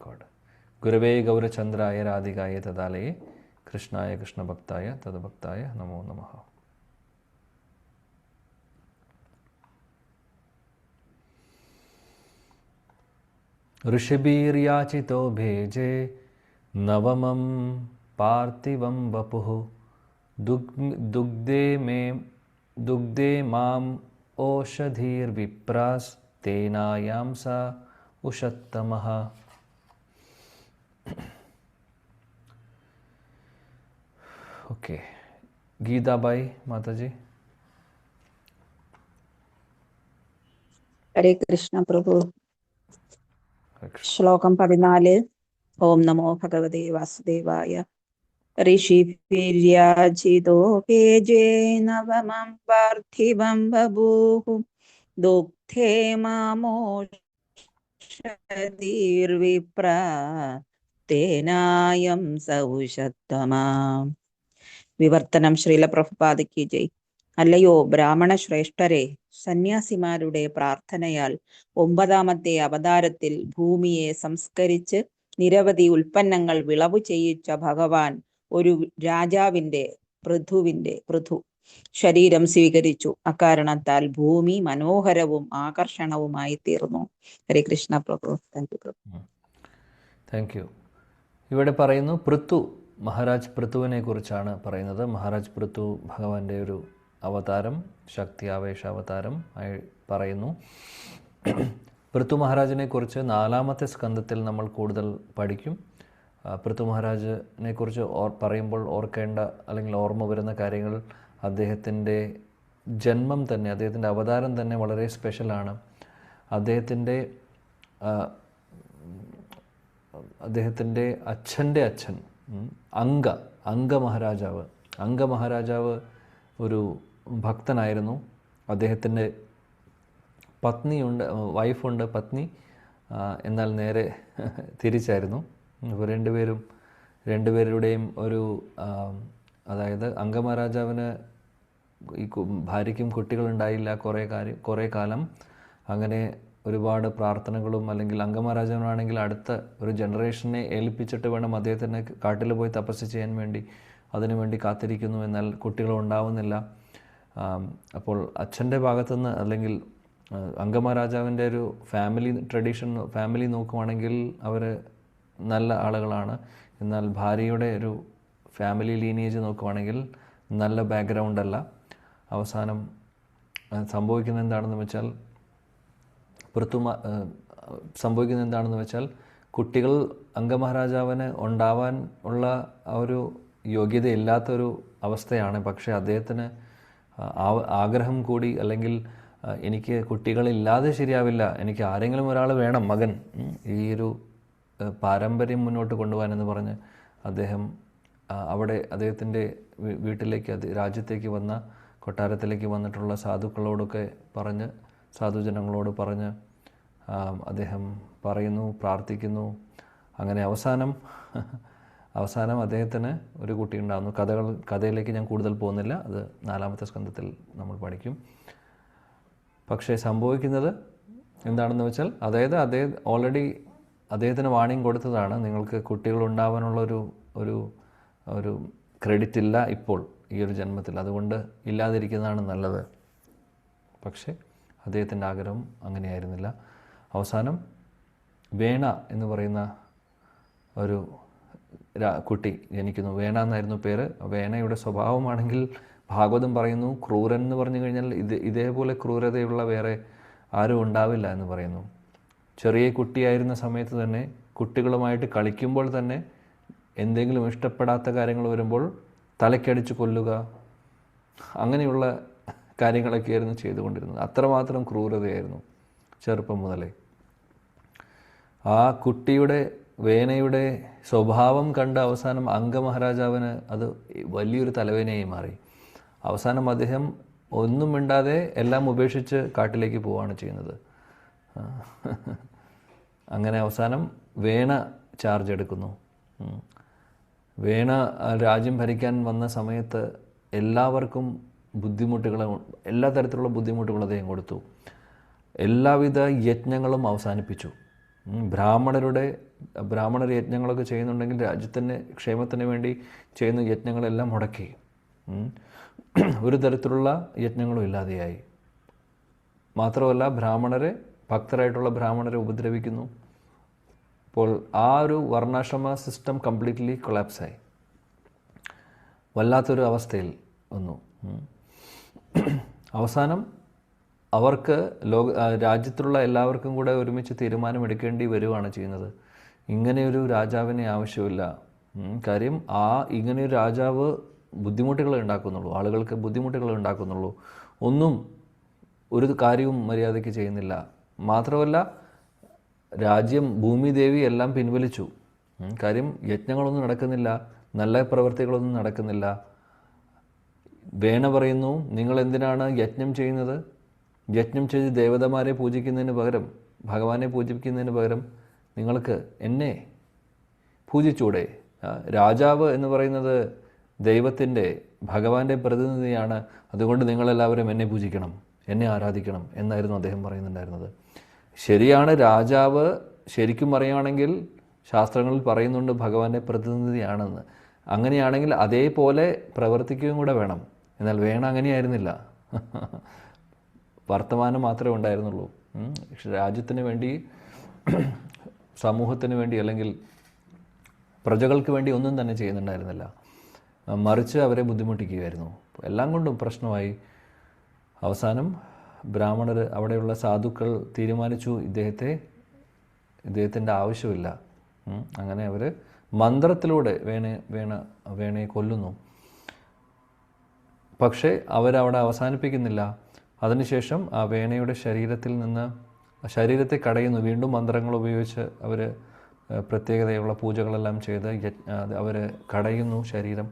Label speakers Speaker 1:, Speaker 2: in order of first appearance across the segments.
Speaker 1: God. ഗുരവേ ഗൗരചന്ദ്രായ രാധികായ തദാലയെ കൃഷ്ണായ കൃഷ്ണഭക്തായ തദ്ഭക്തായ നമോ നമഃ. ഋഷിഭിര്യാചിതോ ഭേജേ നവമം പാർത്ഥിവം വപുഃ ദുഗ്ധേ മാം ഓഷധീർവിപ്രാസ് തേനായാം സ ഉഷത്തമഃ. Okay, ഗീതാബായി Mataji.
Speaker 2: ഹരേ കൃഷ്ണ പ്രഭു. ശ്ലോകം 14. ഓം നമോ ഭഗവതേ വാസുദേവായ. ഋഷിഭിര്യാചിതോ പേജേ നവമം പാർത്ഥിവം ബഭൂഃ ദുഗ്ധേ മാമോഷധീർവിപ്രാ തേനായം സൗഷത്തമാ. വിവർത്തനം. ശ്രീല പ്രഭുപാദയ്ക്ക് ജയ്. അല്ലയോ ബ്രാഹ്മണ ശ്രേഷ്ഠരെ, സന്യാസിമാരുടെ പ്രാർത്ഥനയാൽ 9ാമത്തെ അവതാരത്തിൽ ഭൂമിയെ സംസ്കരിച്ച് നിരവധി ഉൽപ്പന്നങ്ങൾ വിളവു ചെയ്യിച്ച ഭഗവാൻ ഒരു രാജാവിന്റെ പൃഥു ശരീരം സ്വീകരിച്ചു. അക്കാരണത്താൽ ഭൂമി മനോഹരവും ആകർഷണവുമായി തീർന്നു. Hare Krishna Prabhu. Thank you Prabhu.
Speaker 1: Thank you. ഇവിടെ പറയുന്നു പൃഥു, മഹാരാജ് പൃഥുവിനെ കുറിച്ചാണ് പറയുന്നത്. മഹാരാജ് പൃഥു ഭഗവാന്റെ ഒരു അവതാരം, ശക്തി ആവേശ അവതാരം ആയി പറയുന്നു. പൃഥു മഹാരാജിനെ കുറിച്ച് 4ാമത്തെ സ്കന്ധത്തിൽ നമ്മൾ കൂടുതൽ പഠിക്കും. പൃഥു മഹാരാജിനെ കുറിച്ച് പറയുമ്പോൾ ഓർക്കേണ്ട അല്ലെങ്കിൽ ഓർമ്മ വരുന്ന കാര്യങ്ങൾ, അദ്ദേഹത്തിൻ്റെ ജന്മം തന്നെ, അദ്ദേഹത്തിൻ്റെ അവതാരം തന്നെ വളരെ സ്പെഷ്യലാണ്. അദ്ദേഹത്തിൻ്റെ അച്ഛൻ്റെ അച്ഛൻ അംഗ മഹാരാജാവ് ഒരു ഭക്തനായിരുന്നു. അദ്ദേഹത്തിൻ്റെ വൈഫുണ്ട്, പത്നി, എന്നാൽ നേരെ തിരിച്ചായിരുന്നു. അപ്പോൾ രണ്ടുപേരുടെയും ഒരു അതായത് അംഗമഹാരാജാവിന് ഈ ഭാര്യയ്ക്കും കുട്ടികളുണ്ടായില്ല കുറേ കാലം. അങ്ങനെ ഒരുപാട് പ്രാർത്ഥനകളും, അല്ലെങ്കിൽ അംഗമഹാരാജാവിനാണെങ്കിൽ അടുത്ത ഒരു ജനറേഷനെ ഏൽപ്പിച്ചിട്ട് വേണം അദ്ദേഹത്തിന് കാട്ടിൽ പോയി തപസ് ചെയ്യാൻ വേണ്ടി, അതിനുവേണ്ടി കാത്തിരിക്കുന്നു. എന്നാൽ കുട്ടികൾ ഉണ്ടാവുന്നില്ല. അപ്പോൾ അച്ഛൻ്റെ ഭാഗത്തുനിന്ന് അല്ലെങ്കിൽ അംഗമഹാരാജാവിൻ്റെ ഒരു ഫാമിലി നോക്കുവാണെങ്കിൽ അവർ നല്ല ആളുകളാണ്. എന്നാൽ ഭാര്യയുടെ ഒരു ഫാമിലി ലീനിയേജ് നോക്കുവാണെങ്കിൽ നല്ല ബാക്ക്ഗ്രൗണ്ടല്ല. അവസാനം സംഭവിക്കുന്നത് എന്താണെന്ന് വെച്ചാൽ കുട്ടികൾ അംഗമഹാരാജാവിന് ഉണ്ടാവാൻ ഉള്ള ഒരു യോഗ്യതയില്ലാത്തൊരു അവസ്ഥയാണ്. പക്ഷേ അദ്ദേഹത്തിന് ആഗ്രഹം കൂടി, അല്ലെങ്കിൽ എനിക്ക് കുട്ടികളില്ലാതെ ശരിയാവില്ല, എനിക്ക് ആരെങ്കിലും ഒരാൾ വേണം, മകൻ, ഈ ഒരു പാരമ്പര്യം മുന്നോട്ട് കൊണ്ടുപോകാനെന്ന് പറഞ്ഞ് അദ്ദേഹം അവിടെ അദ്ദേഹത്തിൻ്റെ വീട്ടിലേക്ക്, രാജ്യത്തേക്ക് വന്ന, കൊട്ടാരത്തിലേക്ക് വന്നിട്ടുള്ള സാധുജനങ്ങളോട് പറഞ്ഞ് അദ്ദേഹം പറയുന്നു, പ്രാർത്ഥിക്കുന്നു. അങ്ങനെ അവസാനം അദ്ദേഹത്തിന് ഒരു കുട്ടി ഉണ്ടാകുന്നു. കഥയിലേക്ക് ഞാൻ കൂടുതൽ പോകുന്നില്ല, അത് 4ാമത്തെ സ്കന്ധത്തിൽ നമ്മൾ പഠിക്കും. പക്ഷേ സംഭവിക്കുന്നത് എന്താണെന്ന് വെച്ചാൽ, അതായത് ഓൾറെഡി അദ്ദേഹത്തിന് വാണിംഗ് കൊടുത്തതാണ്, നിങ്ങൾക്ക് കുട്ടികളുണ്ടാവാനുള്ള ഒരു ക്രെഡിറ്റ് ഇല്ല ഇപ്പോൾ ഈ ഒരു ജന്മത്തിൽ, അതുകൊണ്ട് ഇല്ലാതിരിക്കുന്നതാണ് നല്ലത്. പക്ഷേ അദ്ദേഹത്തിൻ്റെ ആഗ്രഹം അങ്ങനെയായിരുന്നില്ല. അവസാനം വേണ എന്ന് പറയുന്ന ഒരു കുട്ടി ജനിക്കുന്നു. വേണ എന്നായിരുന്നു പേര്. വേണയുടെ സ്വഭാവമാണെങ്കിൽ ഭാഗവതം പറയുന്നു, ക്രൂരൻ എന്ന് പറഞ്ഞു കഴിഞ്ഞാൽ ഇതേപോലെ ക്രൂരതയുള്ള വേറെ ആരും ഉണ്ടാവില്ല എന്ന് പറയുന്നു. ചെറിയ കുട്ടിയായിരുന്ന സമയത്ത് തന്നെ, കുട്ടികളുമായിട്ട് കളിക്കുമ്പോൾ തന്നെ എന്തെങ്കിലും ഇഷ്ടപ്പെടാത്ത കാര്യങ്ങൾ വരുമ്പോൾ തലയ്ക്കടിച്ച് കൊല്ലുക, അങ്ങനെയുള്ള കാര്യങ്ങളൊക്കെയായിരുന്നു ചെയ്തുകൊണ്ടിരുന്നത്. അത്രമാത്രം ക്രൂരതയായിരുന്നു ചെറുപ്പം മുതലേ. ആ കുട്ടിയുടെ, വേനയുടെ സ്വഭാവം കണ്ട് അവസാനം അംഗമഹാരാജാവിന് അത് വലിയൊരു തലവേനയായി മാറി. അവസാനം അദ്ദേഹം ഒന്നും മിണ്ടാതെ എല്ലാം ഉപേക്ഷിച്ച് കാട്ടിലേക്ക് പോവുകയാണ് ചെയ്യുന്നത്. അങ്ങനെ അവസാനം വേണ ചാർജ് എടുക്കുന്നു. വേണ രാജ്യം ഭരിക്കാൻ വന്ന സമയത്ത് എല്ലാവർക്കും എല്ലാ തരത്തിലുള്ള ബുദ്ധിമുട്ടുകളും അദ്ദേഹം കൊടുത്തു. എല്ലാവിധ യജ്ഞങ്ങളും അവസാനിപ്പിച്ചു. ബ്രാഹ്മണർ യജ്ഞങ്ങളൊക്കെ ചെയ്യുന്നുണ്ടെങ്കിൽ രാജ്യത്തിൻ്റെ ക്ഷേമത്തിന് വേണ്ടി ചെയ്യുന്ന യജ്ഞങ്ങളെല്ലാം മുടക്കി. ഒരു തരത്തിലുള്ള യജ്ഞങ്ങളും ഇല്ലാതെയായി. മാത്രമല്ല ഭക്തരായിട്ടുള്ള ബ്രാഹ്മണരെ ഉപദ്രവിക്കുന്നു. അപ്പോൾ ആ ഒരു വർണ്ണാശ്രമ സിസ്റ്റം കംപ്ലീറ്റ്ലി കൊളാപ്സായി, വല്ലാത്തൊരു അവസ്ഥയിൽ വന്നു. അവസാനം അവർക്ക് രാജ്യത്തുള്ള എല്ലാവർക്കും കൂടെ ഒരുമിച്ച് തീരുമാനമെടുക്കേണ്ടി വരികയാണ് ചെയ്യുന്നത്. ഇങ്ങനെയൊരു രാജാവിനെ ആവശ്യമില്ല. കാര്യം ഇങ്ങനെയൊരു രാജാവ് ബുദ്ധിമുട്ടുകൾ ഉണ്ടാക്കുന്നുള്ളൂ, ആളുകൾക്ക് ബുദ്ധിമുട്ടുകൾ ഉണ്ടാക്കുന്നുള്ളൂ. ഒന്നും ഒരു കാര്യവും മര്യാദയ്ക്ക് ചെയ്യുന്നില്ല. മാത്രമല്ല ഭൂമിദേവി എല്ലാം പിൻവലിച്ചു. കാര്യം യജ്ഞങ്ങളൊന്നും നടക്കുന്നില്ല, നല്ല പ്രവൃത്തികളൊന്നും നടക്കുന്നില്ല. വേണ പറയുന്നു, നിങ്ങൾ എന്തിനാണ് യജ്ഞം ചെയ്യുന്നത്? യജ്ഞം ചെയ്ത് ദേവതമാരെ പൂജിക്കുന്നതിന് പകരം, ഭഗവാനെ പൂജിക്കുന്നതിന് പകരം നിങ്ങൾക്ക് എന്നെ പൂജിച്ചൂടെ? രാജാവ് എന്ന് പറയുന്നത് ഭഗവാന്റെ പ്രതിനിധിയാണ്. അതുകൊണ്ട് നിങ്ങളെല്ലാവരും എന്നെ പൂജിക്കണം, എന്നെ ആരാധിക്കണം എന്നായിരുന്നു അദ്ദേഹം പറയുന്നുണ്ടായിരുന്നത്. ശരിയാണ്, രാജാവ് ശരിക്കും പറയുകയാണെങ്കിൽ ശാസ്ത്രങ്ങളിൽ പറയുന്നുണ്ട് ഭഗവാന്റെ പ്രതിനിധിയാണെന്ന്. അങ്ങനെയാണെങ്കിൽ അതേപോലെ പ്രവർത്തിക്കുകയും കൂടെ വേണം. എന്നാൽ അങ്ങനെയായിരുന്നില്ല. വർത്തമാനം മാത്രമേ ഉണ്ടായിരുന്നുള്ളൂ. രാജ്യത്തിന് വേണ്ടി, സമൂഹത്തിന് വേണ്ടി, അല്ലെങ്കിൽ പ്രജകൾക്ക് വേണ്ടി ഒന്നും തന്നെ ചെയ്യുന്നുണ്ടായിരുന്നില്ല. മറിച്ച് അവരെ ബുദ്ധിമുട്ടിക്കുകയായിരുന്നു. എല്ലാം കൊണ്ടും പ്രശ്നമായി. അവസാനം ബ്രാഹ്മണർ, അവിടെയുള്ള സാധുക്കൾ തീരുമാനിച്ചു ഇദ്ദേഹത്തിൻ്റെ ആവശ്യമില്ല. അങ്ങനെ അവർ മന്ത്രത്തിലൂടെ വേണയെ കൊല്ലുന്നു. പക്ഷേ അവരവിടെ അവസാനിപ്പിക്കുന്നില്ല. അതിനുശേഷം ആ വേണയുടെ ശരീരത്തെ കടയുന്നു. വീണ്ടും മന്ത്രങ്ങൾ ഉപയോഗിച്ച് അവർ പ്രത്യേകതയുള്ള പൂജകളെല്ലാം ചെയ്ത് അവർ കടയുന്നു ശരീരം.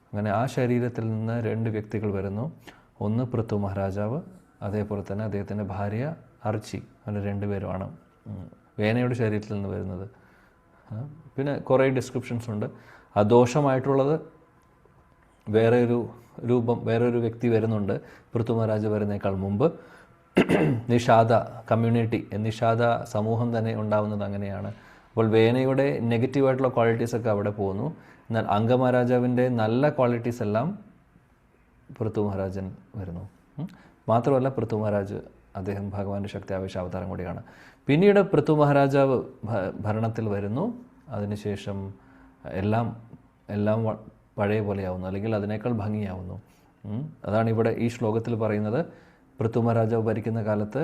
Speaker 1: അങ്ങനെ ആ ശരീരത്തിൽ നിന്ന് 2 വ്യക്തികൾ വരുന്നു. ഒന്ന് പൃഥു മഹാരാജാവ്, അതേപോലെ തന്നെ അദ്ദേഹത്തിൻ്റെ ഭാര്യ അർച്ചി. അങ്ങനെ 2 പേരുമാണ് വേനയുടെ ശരീരത്തിൽ നിന്ന് വരുന്നത്. പിന്നെ കുറേ ഡിസ്ക്രിപ്ഷൻസ് ഉണ്ട്. ദോഷമായിട്ടുള്ളത് വേറൊരു വ്യക്തി വരുന്നുണ്ട് പൃഥു മഹാരാജ് വരുന്നേക്കാൾ മുമ്പ്. നിഷാദ കമ്മ്യൂണിറ്റി, നിഷാദ സമൂഹം തന്നെ ഉണ്ടാവുന്നത് അങ്ങനെയാണ്. അപ്പോൾ വേനയുടെ നെഗറ്റീവായിട്ടുള്ള ക്വാളിറ്റീസൊക്കെ അവിടെ പോകുന്നു. എന്നാൽ അംഗമഹാരാജാവിൻ്റെ നല്ല ക്വാളിറ്റീസ് എല്ലാം പൃഥു മഹാരാജൻ വരുന്നു. മാത്രമല്ല പൃഥു മഹാരാജ് അദ്ദേഹം ഭഗവാന്റെ ശക്തി ആവേശ അവതാരം കൂടിയാണ്. പിന്നീട് പൃഥു മഹാരാജാവ് ഭരണത്തിൽ വരുന്നു. അതിനുശേഷം എല്ലാം പഴയ പോലെയാവുന്നു, അല്ലെങ്കിൽ അതിനേക്കാൾ ഭംഗിയാവുന്നു. അതാണ് ഇവിടെ ഈ ശ്ലോകത്തിൽ പറയുന്നത്. പൃഥു മഹാരാജാവ് ഭരിക്കുന്ന കാലത്ത്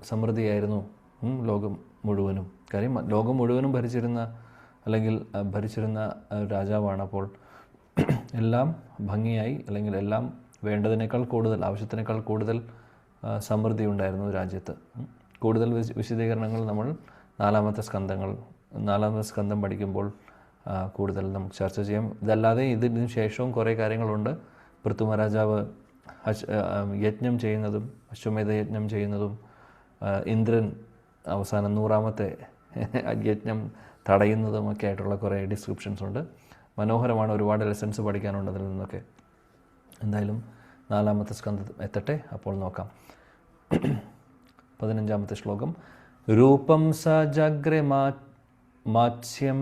Speaker 1: സമൃദ്ധിയായിരുന്നു ലോകം മുഴുവനും. കാര്യം ലോകം മുഴുവനും ഭരിച്ചിരുന്ന രാജാവാണ്. അപ്പോൾ എല്ലാം ഭംഗിയായി, അല്ലെങ്കിൽ എല്ലാം വേണ്ടതിനേക്കാൾ കൂടുതൽ, ആവശ്യത്തിനേക്കാൾ കൂടുതൽ സമൃദ്ധി ഉണ്ടായിരുന്നു രാജ്യത്ത്. കൂടുതൽ വിശദീകരണങ്ങൾ നമ്മൾ നാലാമത്തെ സ്കന്ധം പഠിക്കുമ്പോൾ കൂടുതൽ നമുക്ക് ചർച്ച ചെയ്യാം. ഇതല്ലാതെ ഇതിന് ശേഷവും കുറേ കാര്യങ്ങളുണ്ട്. പൃഥു മഹാരാജാവ് യജ്ഞം ചെയ്യുന്നതും, അശ്വമേധ യജ്ഞം ചെയ്യുന്നതും, ഇന്ദ്രൻ അവസാനം 100ാമത്തെ യജ്ഞം തടയുന്നതുമൊക്കെ ആയിട്ടുള്ള കുറേ ഡിസ്ക്രിപ്ഷൻസ് ഉണ്ട്. മനോഹരമാണ്, ഒരുപാട് ലെസൺസ് പഠിക്കാനുണ്ട് അതിൽ നിന്നൊക്കെ. എന്തായാലും 4ാമത്തെ സ്കന്ധം എത്തട്ടെ, അപ്പോൾ നോക്കാം. 15ാമത്തെ ശ്ലോകം. രൂപം സജഗ്രെ മാത്സ്യം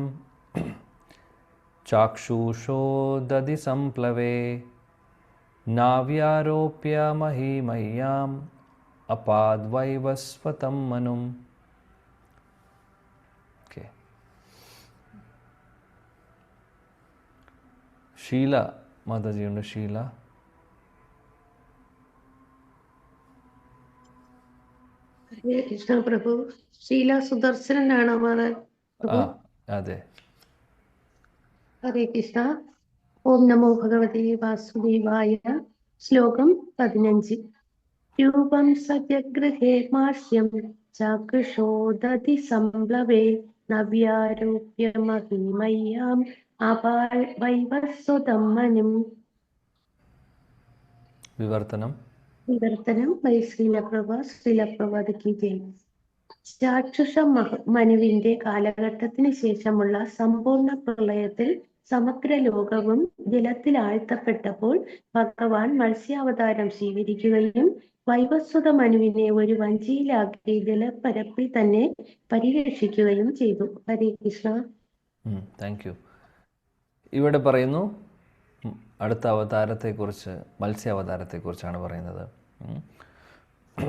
Speaker 1: ചാക്ഷുഷോ ദധി സംപ്ലവേ നാവ്യാരോപ്യ മഹീമയ്യാം അപാദ്വൈവസ്വതം മനും. ഷീല മാതാജിയുണ്ട്. ഷീല.
Speaker 3: ഹരേ കൃഷ്ണ പ്രഭു. ഷീല സുദർശനാണോ മാതാ?
Speaker 1: അതെ.
Speaker 3: ഹരേ കൃഷ്ണ. ഓം നമോ ഭഗവതേ വാസുദേവായ. ശ്ലോകം 15. രൂപം സജഗൃഹേ മാഷ്യം ചാക്ഷുഷോ ദധി സംപ്ലവേ നവ്യാരോപ്യ മഹീമയ്യാം അപാദ്വൈവസ്വതം മനും.
Speaker 1: വിവർത്തനം
Speaker 3: ബൈ ശ്രീലപ്രഭാത് കി ജയ്. ചാക്ഷുഷ മനുവിന്റെ കാലഘട്ടത്തിന് ശേഷമുള്ള സമ്പൂർണ്ണ പ്രളയത്തിൽ സമഗ്ര ലോകവും ജലത്തിൽ ആഴ്ത്തപ്പെട്ടപ്പോൾ ഭഗവാൻ മത്സ്യാവതാരം സ്വീകരിക്കുകയും വൈവസ്വത മനുവിനെ ഒരു വഞ്ചിയിലാക്കി ജലപ്പരപ്പിൽ തന്നെ പരിരക്ഷിക്കുകയും ചെയ്തു. ഹരേ കൃഷ്ണ.
Speaker 1: Thank you. ഇവിടെ പറയുന്നു അടുത്ത അവതാരത്തെക്കുറിച്ച്, മത്സ്യാവതാരത്തെക്കുറിച്ചാണ് പറയുന്നത്.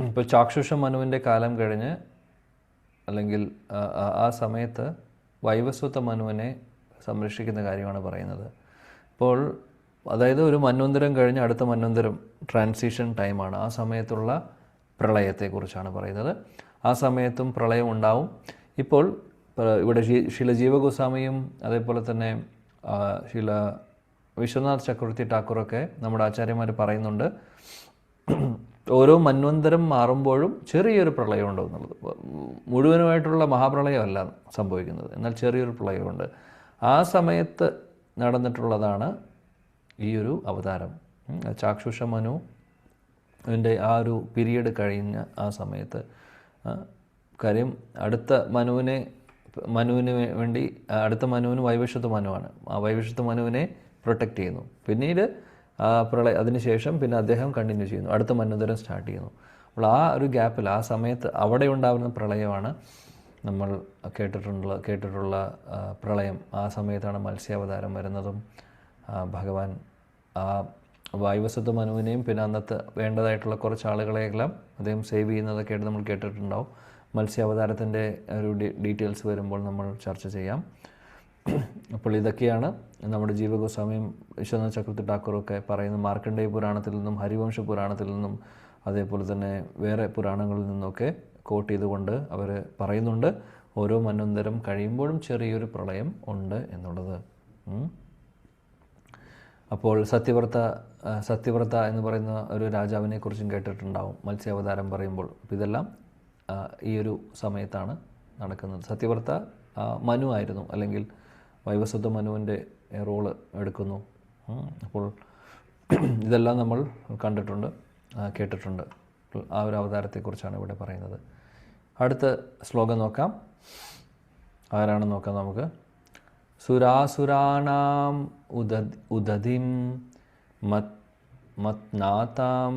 Speaker 1: ഇപ്പോൾ ചാക്ഷുഷ മനുവിൻ്റെ കാലം കഴിഞ്ഞ്, അല്ലെങ്കിൽ ആ സമയത്ത് വൈവസ്വത മനുവിനെ സംരക്ഷിക്കുന്ന കാര്യമാണ് പറയുന്നത്. ഇപ്പോൾ അതായത് ഒരു മന്വന്തരം കഴിഞ്ഞ് അടുത്ത മന്വന്തരം ട്രാൻസിഷൻ ടൈമാണ്. ആ സമയത്തുള്ള പ്രളയത്തെക്കുറിച്ചാണ് പറയുന്നത്. ആ സമയത്തും പ്രളയം ഉണ്ടാവും. ഇപ്പോൾ ഇവിടെ ശീല ജീവഗോസ്വാമിയും അതേപോലെ തന്നെ ശീല വിശ്വനാഥ് ചക്രവർത്തി ഠാക്കൂറൊക്കെ നമ്മുടെ ആചാര്യന്മാർ പറയുന്നുണ്ട്, ഓരോ മന്വന്തരം മാറുമ്പോഴും ചെറിയൊരു പ്രളയം ഉണ്ടോ എന്നുള്ളത്. മുഴുവനുമായിട്ടുള്ള മഹാപ്രളയമല്ല സംഭവിക്കുന്നത്, എന്നാൽ ചെറിയൊരു പ്രളയമുണ്ട്. ആ സമയത്ത് നടന്നിട്ടുള്ളതാണ് ഈ ഒരു അവതാരം. ചാക്ഷുഷ മനുവിൻ്റെ ആ ഒരു പീരീഡ് കഴിഞ്ഞ ആ സമയത്ത് കാര്യം അടുത്ത മനുവിന് വേണ്ടി അടുത്ത മനുവിന് വൈവസ്വത മനുവാണ്. ആ വൈവസ്വത മനുവിനെ പ്രൊട്ടക്റ്റ് ചെയ്യുന്നു. പിന്നീട് അതിനുശേഷം പിന്നെ അദ്ദേഹം കണ്ടിന്യൂ ചെയ്യുന്നു, അടുത്ത മന്വന്തരം സ്റ്റാർട്ട് ചെയ്യുന്നു. അപ്പോൾ ആ ഒരു ഗ്യാപ്പിൽ, ആ സമയത്ത് അവിടെ ഉണ്ടാകുന്ന പ്രളയമാണ് നമ്മൾ കേട്ടിട്ടുള്ള പ്രളയം. ആ സമയത്താണ് മത്സ്യാവതാരം വരുന്നതും ഭഗവാൻ ആ വൈവസ്വത മനുവിനെയും പിന്നെ അന്നത്തെ വേണ്ടതായിട്ടുള്ള കുറച്ച് ആളുകളെയെല്ലാം അദ്ദേഹം സേവ് ചെയ്യുന്നതൊക്കെ ആയിട്ട് നമ്മൾ കേട്ടിട്ടുണ്ടാവും. മത്സ്യാവതാരത്തിൻ്റെ ഒരു ഡീറ്റെയിൽസ് വരുമ്പോൾ നമ്മൾ ചർച്ച ചെയ്യാം. അപ്പോൾ ഇതൊക്കെയാണ് നമ്മുടെ ജീവഗോസ്വാമിയും വിശ്വനാഥ് ചക്രവർത്തി ഠാക്കൂറൊക്കെ പറയുന്ന മാർക്കണ്ഡേയ പുരാണത്തിൽ നിന്നും ഹരിവംശ പുരാണത്തിൽ നിന്നും അതേപോലെ തന്നെ വേറെ പുരാണങ്ങളിൽ നിന്നൊക്കെ കോട്ട് ചെയ്തുകൊണ്ട് അവർ പറയുന്നുണ്ട്, ഓരോ മന്വന്തരം കഴിയുമ്പോഴും ചെറിയൊരു പ്രളയം ഉണ്ട് എന്നുള്ളത്. അപ്പോൾ സത്യവ്രത എന്ന് പറയുന്ന ഒരു രാജാവിനെ കുറിച്ചും കേട്ടിട്ടുണ്ടാവും മത്സ്യാവതാരം പറയുമ്പോൾ. അപ്പോൾ ഇതെല്ലാം ഈ ഒരു സമയത്താണ് നടക്കുന്നത്. സത്യവ്രത മനു ആയിരുന്നു, അല്ലെങ്കിൽ വൈവസ്വത മനുവിൻ്റെ റോള് എടുക്കുന്നു. അപ്പോൾ ഇതെല്ലാം നമ്മൾ കണ്ടിട്ടുണ്ട്, കേട്ടിട്ടുണ്ട്. ആ ഒരു അവതാരത്തെക്കുറിച്ചാണ് ഇവിടെ പറയുന്നത്. അടുത്ത ശ്ലോകം നോക്കാം. ആരാണെന്ന് നോക്കാം നമുക്ക്. സുരാസുരാണാം ഉദതിം മത്നാതാം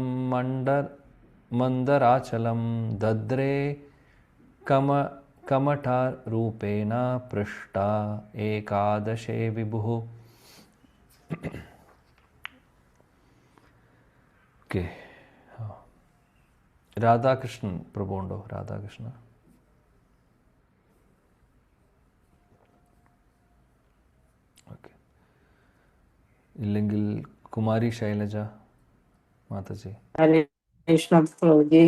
Speaker 1: മന്ദരാചലം ദദ്രേ കമഠരൂപേണ പൃഷ്ട ഏകാദശേ വിഭുഃ. ഓക്കെ, രാധാകൃഷ്ണൻ പ്രഭു ഉണ്ടോ? രാധാകൃഷ്ണൻ. ഓക്കെ, ഇല്ലെങ്കിൽ കുമാരി ശൈലജ മാതാജി.
Speaker 4: കൃഷ്ണ പ്രഭുജി.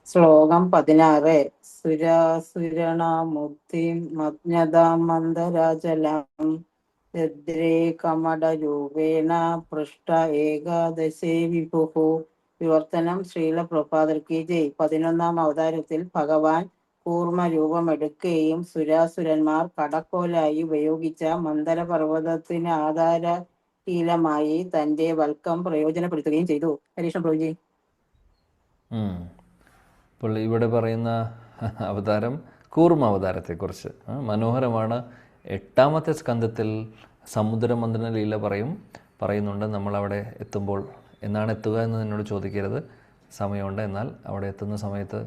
Speaker 4: ശ്ലോകം 16. സുരാസുരണമുക്തിം മജ്ഞതാം മന്ദരാചലം ദദ്രേ കമഠരൂപേണ പൃഷ്ട ഏകാദശേ വിഭുഃ. വിവർത്തനം ശ്രീല പ്രഭുപാദർ കി ജയ്. 11ാം അവതാരത്തിൽ ഭഗവാൻ കൂർമ്മ രൂപമെടുക്കുകയും സുരാസുരന്മാർ കടക്കോലായി ഉപയോഗിച്ച മന്ദര പർവ്വതത്തിന് ആധാരശീലമായി തന്റെ വൽക്കം പ്രയോജനപ്പെടുത്തുകയും ചെയ്തു. ഹരീഷ് പ്രഭുജി.
Speaker 1: അപ്പോൾ ഇവിടെ പറയുന്ന അവതാരം കൂർമ്മ അവതാരത്തെക്കുറിച്ച് മനോഹരമാണ്. 8ാമത്തെ സ്കന്ധത്തിൽ സമുദ്രമന്ഥന ലീല പറയുന്നുണ്ട്. നമ്മളവിടെ എത്തുമ്പോൾ, എന്നാണ് എത്തുക എന്ന് എന്നോട് ചോദിക്കരുത്, സമയമുണ്ട്. എന്നാൽ അവിടെ എത്തുന്ന സമയത്ത്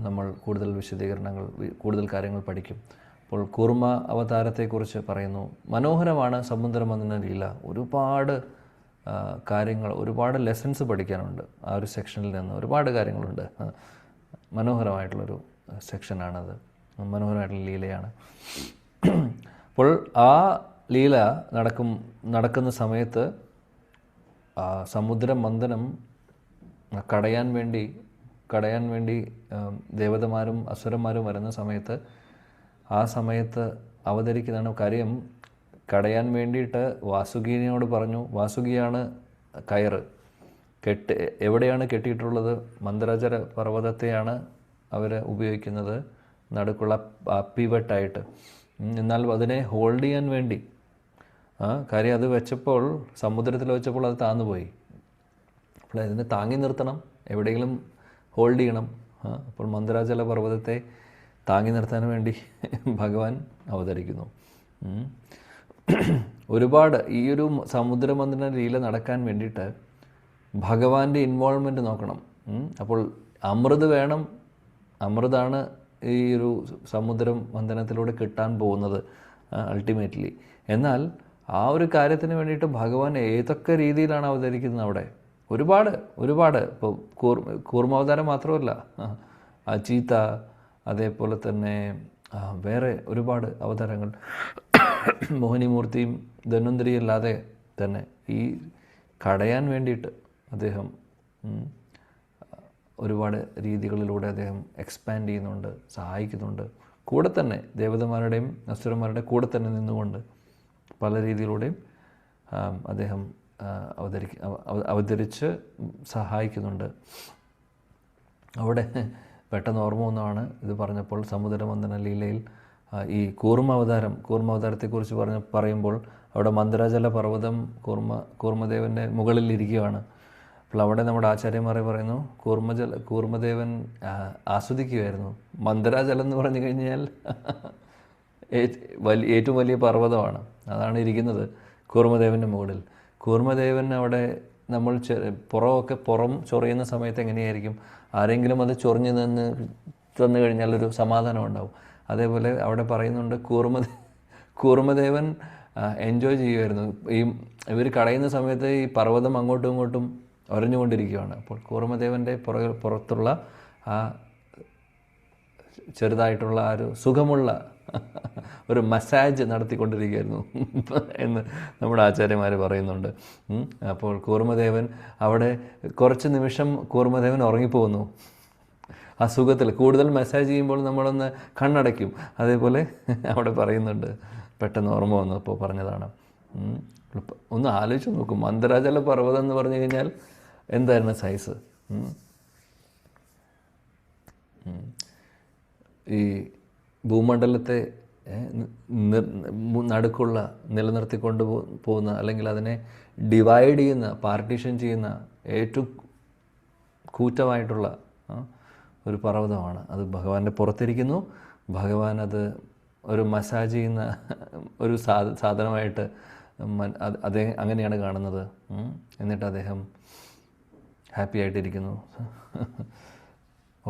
Speaker 1: നമ്മൾ കൂടുതൽ കാര്യങ്ങൾ പഠിക്കും. അപ്പോൾ കൂർമ്മ അവതാരത്തെക്കുറിച്ച് പറയുന്നു. മനോഹരമാണ് സമുദ്രമന്ഥന ലീല. ഒരുപാട് കാര്യങ്ങൾ, ഒരുപാട് ലെസൺസ് പഠിക്കാനുണ്ട് ആ ഒരു സെക്ഷനിൽ നിന്ന്. ഒരുപാട് കാര്യങ്ങളുണ്ട്. മനോഹരമായിട്ടുള്ളൊരു സെക്ഷനാണത്, മനോഹരമായിട്ടുള്ള ലീലയാണ്. അപ്പോൾ ആ ലീല നടക്കുന്ന സമയത്ത് സമുദ്രമന്ഥനം കടയാൻ വേണ്ടി ദേവതമാരും അസുരന്മാരും വരുന്ന സമയത്ത്, ആ സമയത്ത് അവതരിക്കുന്നതാണ് കാര്യം. കടയാൻ വേണ്ടിയിട്ട് വാസുകിയോട് പറഞ്ഞു. വാസുകിയാണ് കയറ് എവിടെയാണ് കെട്ടിയിട്ടുള്ളത്? മന്ദരാചല പർവ്വതത്തെയാണ് അവർ ഉപയോഗിക്കുന്നത് നടുക്കുള്ള പിവട്ടായിട്ട്. എന്നാൽ അതിനെ ഹോൾഡ് ചെയ്യാൻ വേണ്ടി കാര്യം അത് വെച്ചപ്പോൾ, സമുദ്രത്തിൽ വെച്ചപ്പോൾ അത് താന്നുപോയി. അപ്പോൾ അതിനെ താങ്ങി നിർത്തണം, എവിടെയെങ്കിലും ഹോൾഡ് ചെയ്യണം. അപ്പോൾ മന്ദരാചല പർവ്വതത്തെ താങ്ങി നിർത്താൻ വേണ്ടി ഭഗവാൻ അവതരിക്കുന്നു. ഒരുപാട് ഈ ഒരു സമുദ്രമന്ഥന ലീല നടക്കാൻ വേണ്ടിയിട്ട് ഭഗവാന്റെ ഇൻവോൾവ്മെൻറ്റ് നോക്കണം. അപ്പോൾ അമൃത് വേണം, അമൃതാണ് ഈ ഒരു സമുദ്രം മന്ഥനത്തിലൂടെ കിട്ടാൻ പോകുന്നത് അൾട്ടിമേറ്റ്ലി. എന്നാൽ ആ ഒരു കാര്യത്തിന് വേണ്ടിയിട്ട് ഭഗവാൻ ഏതൊക്കെ രീതിയിലാണ് അവതരിക്കുന്നത് അവിടെ, ഒരുപാട് ഇപ്പോൾ കൂർമാവതാരം മാത്രമല്ല, ചീത്ത, അതേപോലെ തന്നെ വേറെ ഒരുപാട് അവതാരങ്ങൾ, മോഹിനിമൂർത്തിയും ധന്വന്തരിയും അല്ലാതെ തന്നെ ഈ കടയാൻ വേണ്ടിയിട്ട് അദ്ദേഹം ഒരുപാട് രീതികളിലൂടെ അദ്ദേഹം എക്സ്പാൻഡ് ചെയ്യുന്നുണ്ട്, സഹായിക്കുന്നുണ്ട്. കൂടെ തന്നെ ദേവതമാരുടെയും അസുരന്മാരുടെ കൂടെ തന്നെ നിന്നുകൊണ്ട് പല രീതിയിലൂടെയും അദ്ദേഹം അവതരിച്ച് സഹായിക്കുന്നുണ്ട്. അവിടെ പെട്ടെന്ന് ഓർമ്മ ഒന്നാണ് ഇത് പറഞ്ഞപ്പോൾ, സമുദ്രമന്ഥന ലീലയിൽ ഈ കൂർമാവതാരത്തെക്കുറിച്ച് പറയുമ്പോൾ അവിടെ മന്ദരാജല പർവ്വതം കൂർമ്മദേവൻ്റെ മുകളിൽ ഇരിക്കുകയാണ്. അപ്പോൾ അവിടെ നമ്മുടെ ആചാര്യന്മാർ പറയുന്നു കൂർമ്മദേവൻ ആസ്വദിക്കുകയായിരുന്നു. മന്ദരാജലം എന്ന് പറഞ്ഞു കഴിഞ്ഞാൽ ഏറ്റവും വലിയ പർവ്വതമാണ്, അതാണ് ഇരിക്കുന്നത് കൂർമ്മദേവൻ്റെ മുകളിൽ. കൂർമ്മദേവൻ അവിടെ നമ്മൾ പുറം ചൊറിയുന്ന സമയത്ത് എങ്ങനെയായിരിക്കും, ആരെങ്കിലും അത് ചൊറിഞ്ഞു തന്നു കഴിഞ്ഞാൽ ഒരു സമാധാനം ഉണ്ടാവും. അതേപോലെ അവിടെ പറയുന്നുണ്ട് കൂർമ്മദേവൻ എൻജോയ് ചെയ്യുമായിരുന്നു. ഇവർ കടയുന്ന സമയത്ത് ഈ പർവ്വതം അങ്ങോട്ടും ഇങ്ങോട്ടും ഒരഞ്ഞുകൊണ്ടിരിക്കുകയാണ്. അപ്പോൾ കൂർമ്മദേവൻ്റെ പുറത്തുള്ള ആ ചെറുതായിട്ടുള്ള ആ ഒരു സുഖമുള്ള ഒരു മസാജ് നടത്തിക്കൊണ്ടിരിക്കുകയായിരുന്നു എന്ന് നമ്മുടെ ആചാര്യന്മാർ പറയുന്നുണ്ട്. അപ്പോൾ കൂർമ്മദേവൻ അവിടെ കുറച്ച് നിമിഷം കൂർമ്മദേവൻ ഉറങ്ങിപ്പോകുന്നു ആ സുഖത്തിൽ. കൂടുതൽ മസാജ് ചെയ്യുമ്പോൾ നമ്മളൊന്ന് കണ്ണടയ്ക്കും, അതേപോലെ അവിടെ പറയുന്നുണ്ട്. പെട്ടെന്ന് ഓർമ്മ വന്നപ്പോൾ പറഞ്ഞതാണ്. ഒന്ന് ആലോചിച്ച് നോക്കും, മന്ദരാജല പർവ്വതം എന്ന് പറഞ്ഞു കഴിഞ്ഞാൽ എന്തായിരുന്നു സൈസ്. ഈ ഭൂമണ്ഡലത്തെ നടുക്കുള്ള നിലനിർത്തിക്കൊണ്ട് പോകുന്ന, അല്ലെങ്കിൽ അതിനെ ഡിവൈഡ് ചെയ്യുന്ന, പാർട്ടീഷൻ ചെയ്യുന്ന ഏറ്റവും കൂറ്റമായിട്ടുള്ള ഒരു പർവ്വതമാണ് അത്. ഭഗവാന്റെ പുറത്തിരിക്കുന്നു. ഭഗവാൻ അത് ഒരു മസാജ് ചെയ്യുന്ന ഒരു സാധനമായിട്ട് അങ്ങനെയാണ് കാണുന്നത്. എന്നിട്ട് അദ്ദേഹം ഹാപ്പി ആയിട്ടിരിക്കുന്നു,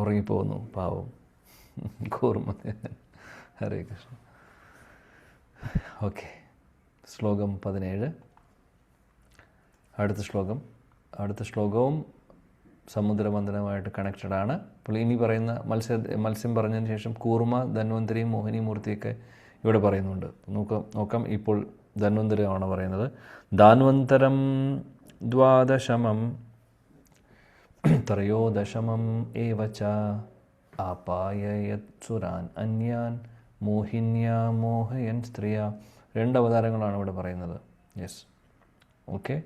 Speaker 1: ഉറങ്ങിപ്പോകുന്നു പാവം കൂർമ്മദേവൻ. ഹരേ കൃഷ്ണ. ഓക്കെ, ശ്ലോകം 17. അടുത്ത ശ്ലോകവും സമുദ്രമന്ഥനമായിട്ട് കണക്റ്റഡ് ആണ്. അപ്പോൾ ഇനി പറയുന്ന മത്സ്യം പറഞ്ഞതിന് ശേഷം കൂർമ്മ, ധന്വന്തരിയും മോഹിനിമൂർത്തിയൊക്കെ ഇവിടെ പറയുന്നുണ്ട്. നോക്കാം. ഇപ്പോൾ ധന്വന്തരമാണ് പറയുന്നത്. ധാന്വന്തരം ദ്വാദശമം ത്രയോദശമം ഏവച ആപായയത്സുരാൻ അന്യാൻ മോഹിന്യാ മോഹയൻ സ്ത്രീയ. 2 അവതാരങ്ങളാണ് ഇവിടെ പറയുന്നത്. Yes, okay.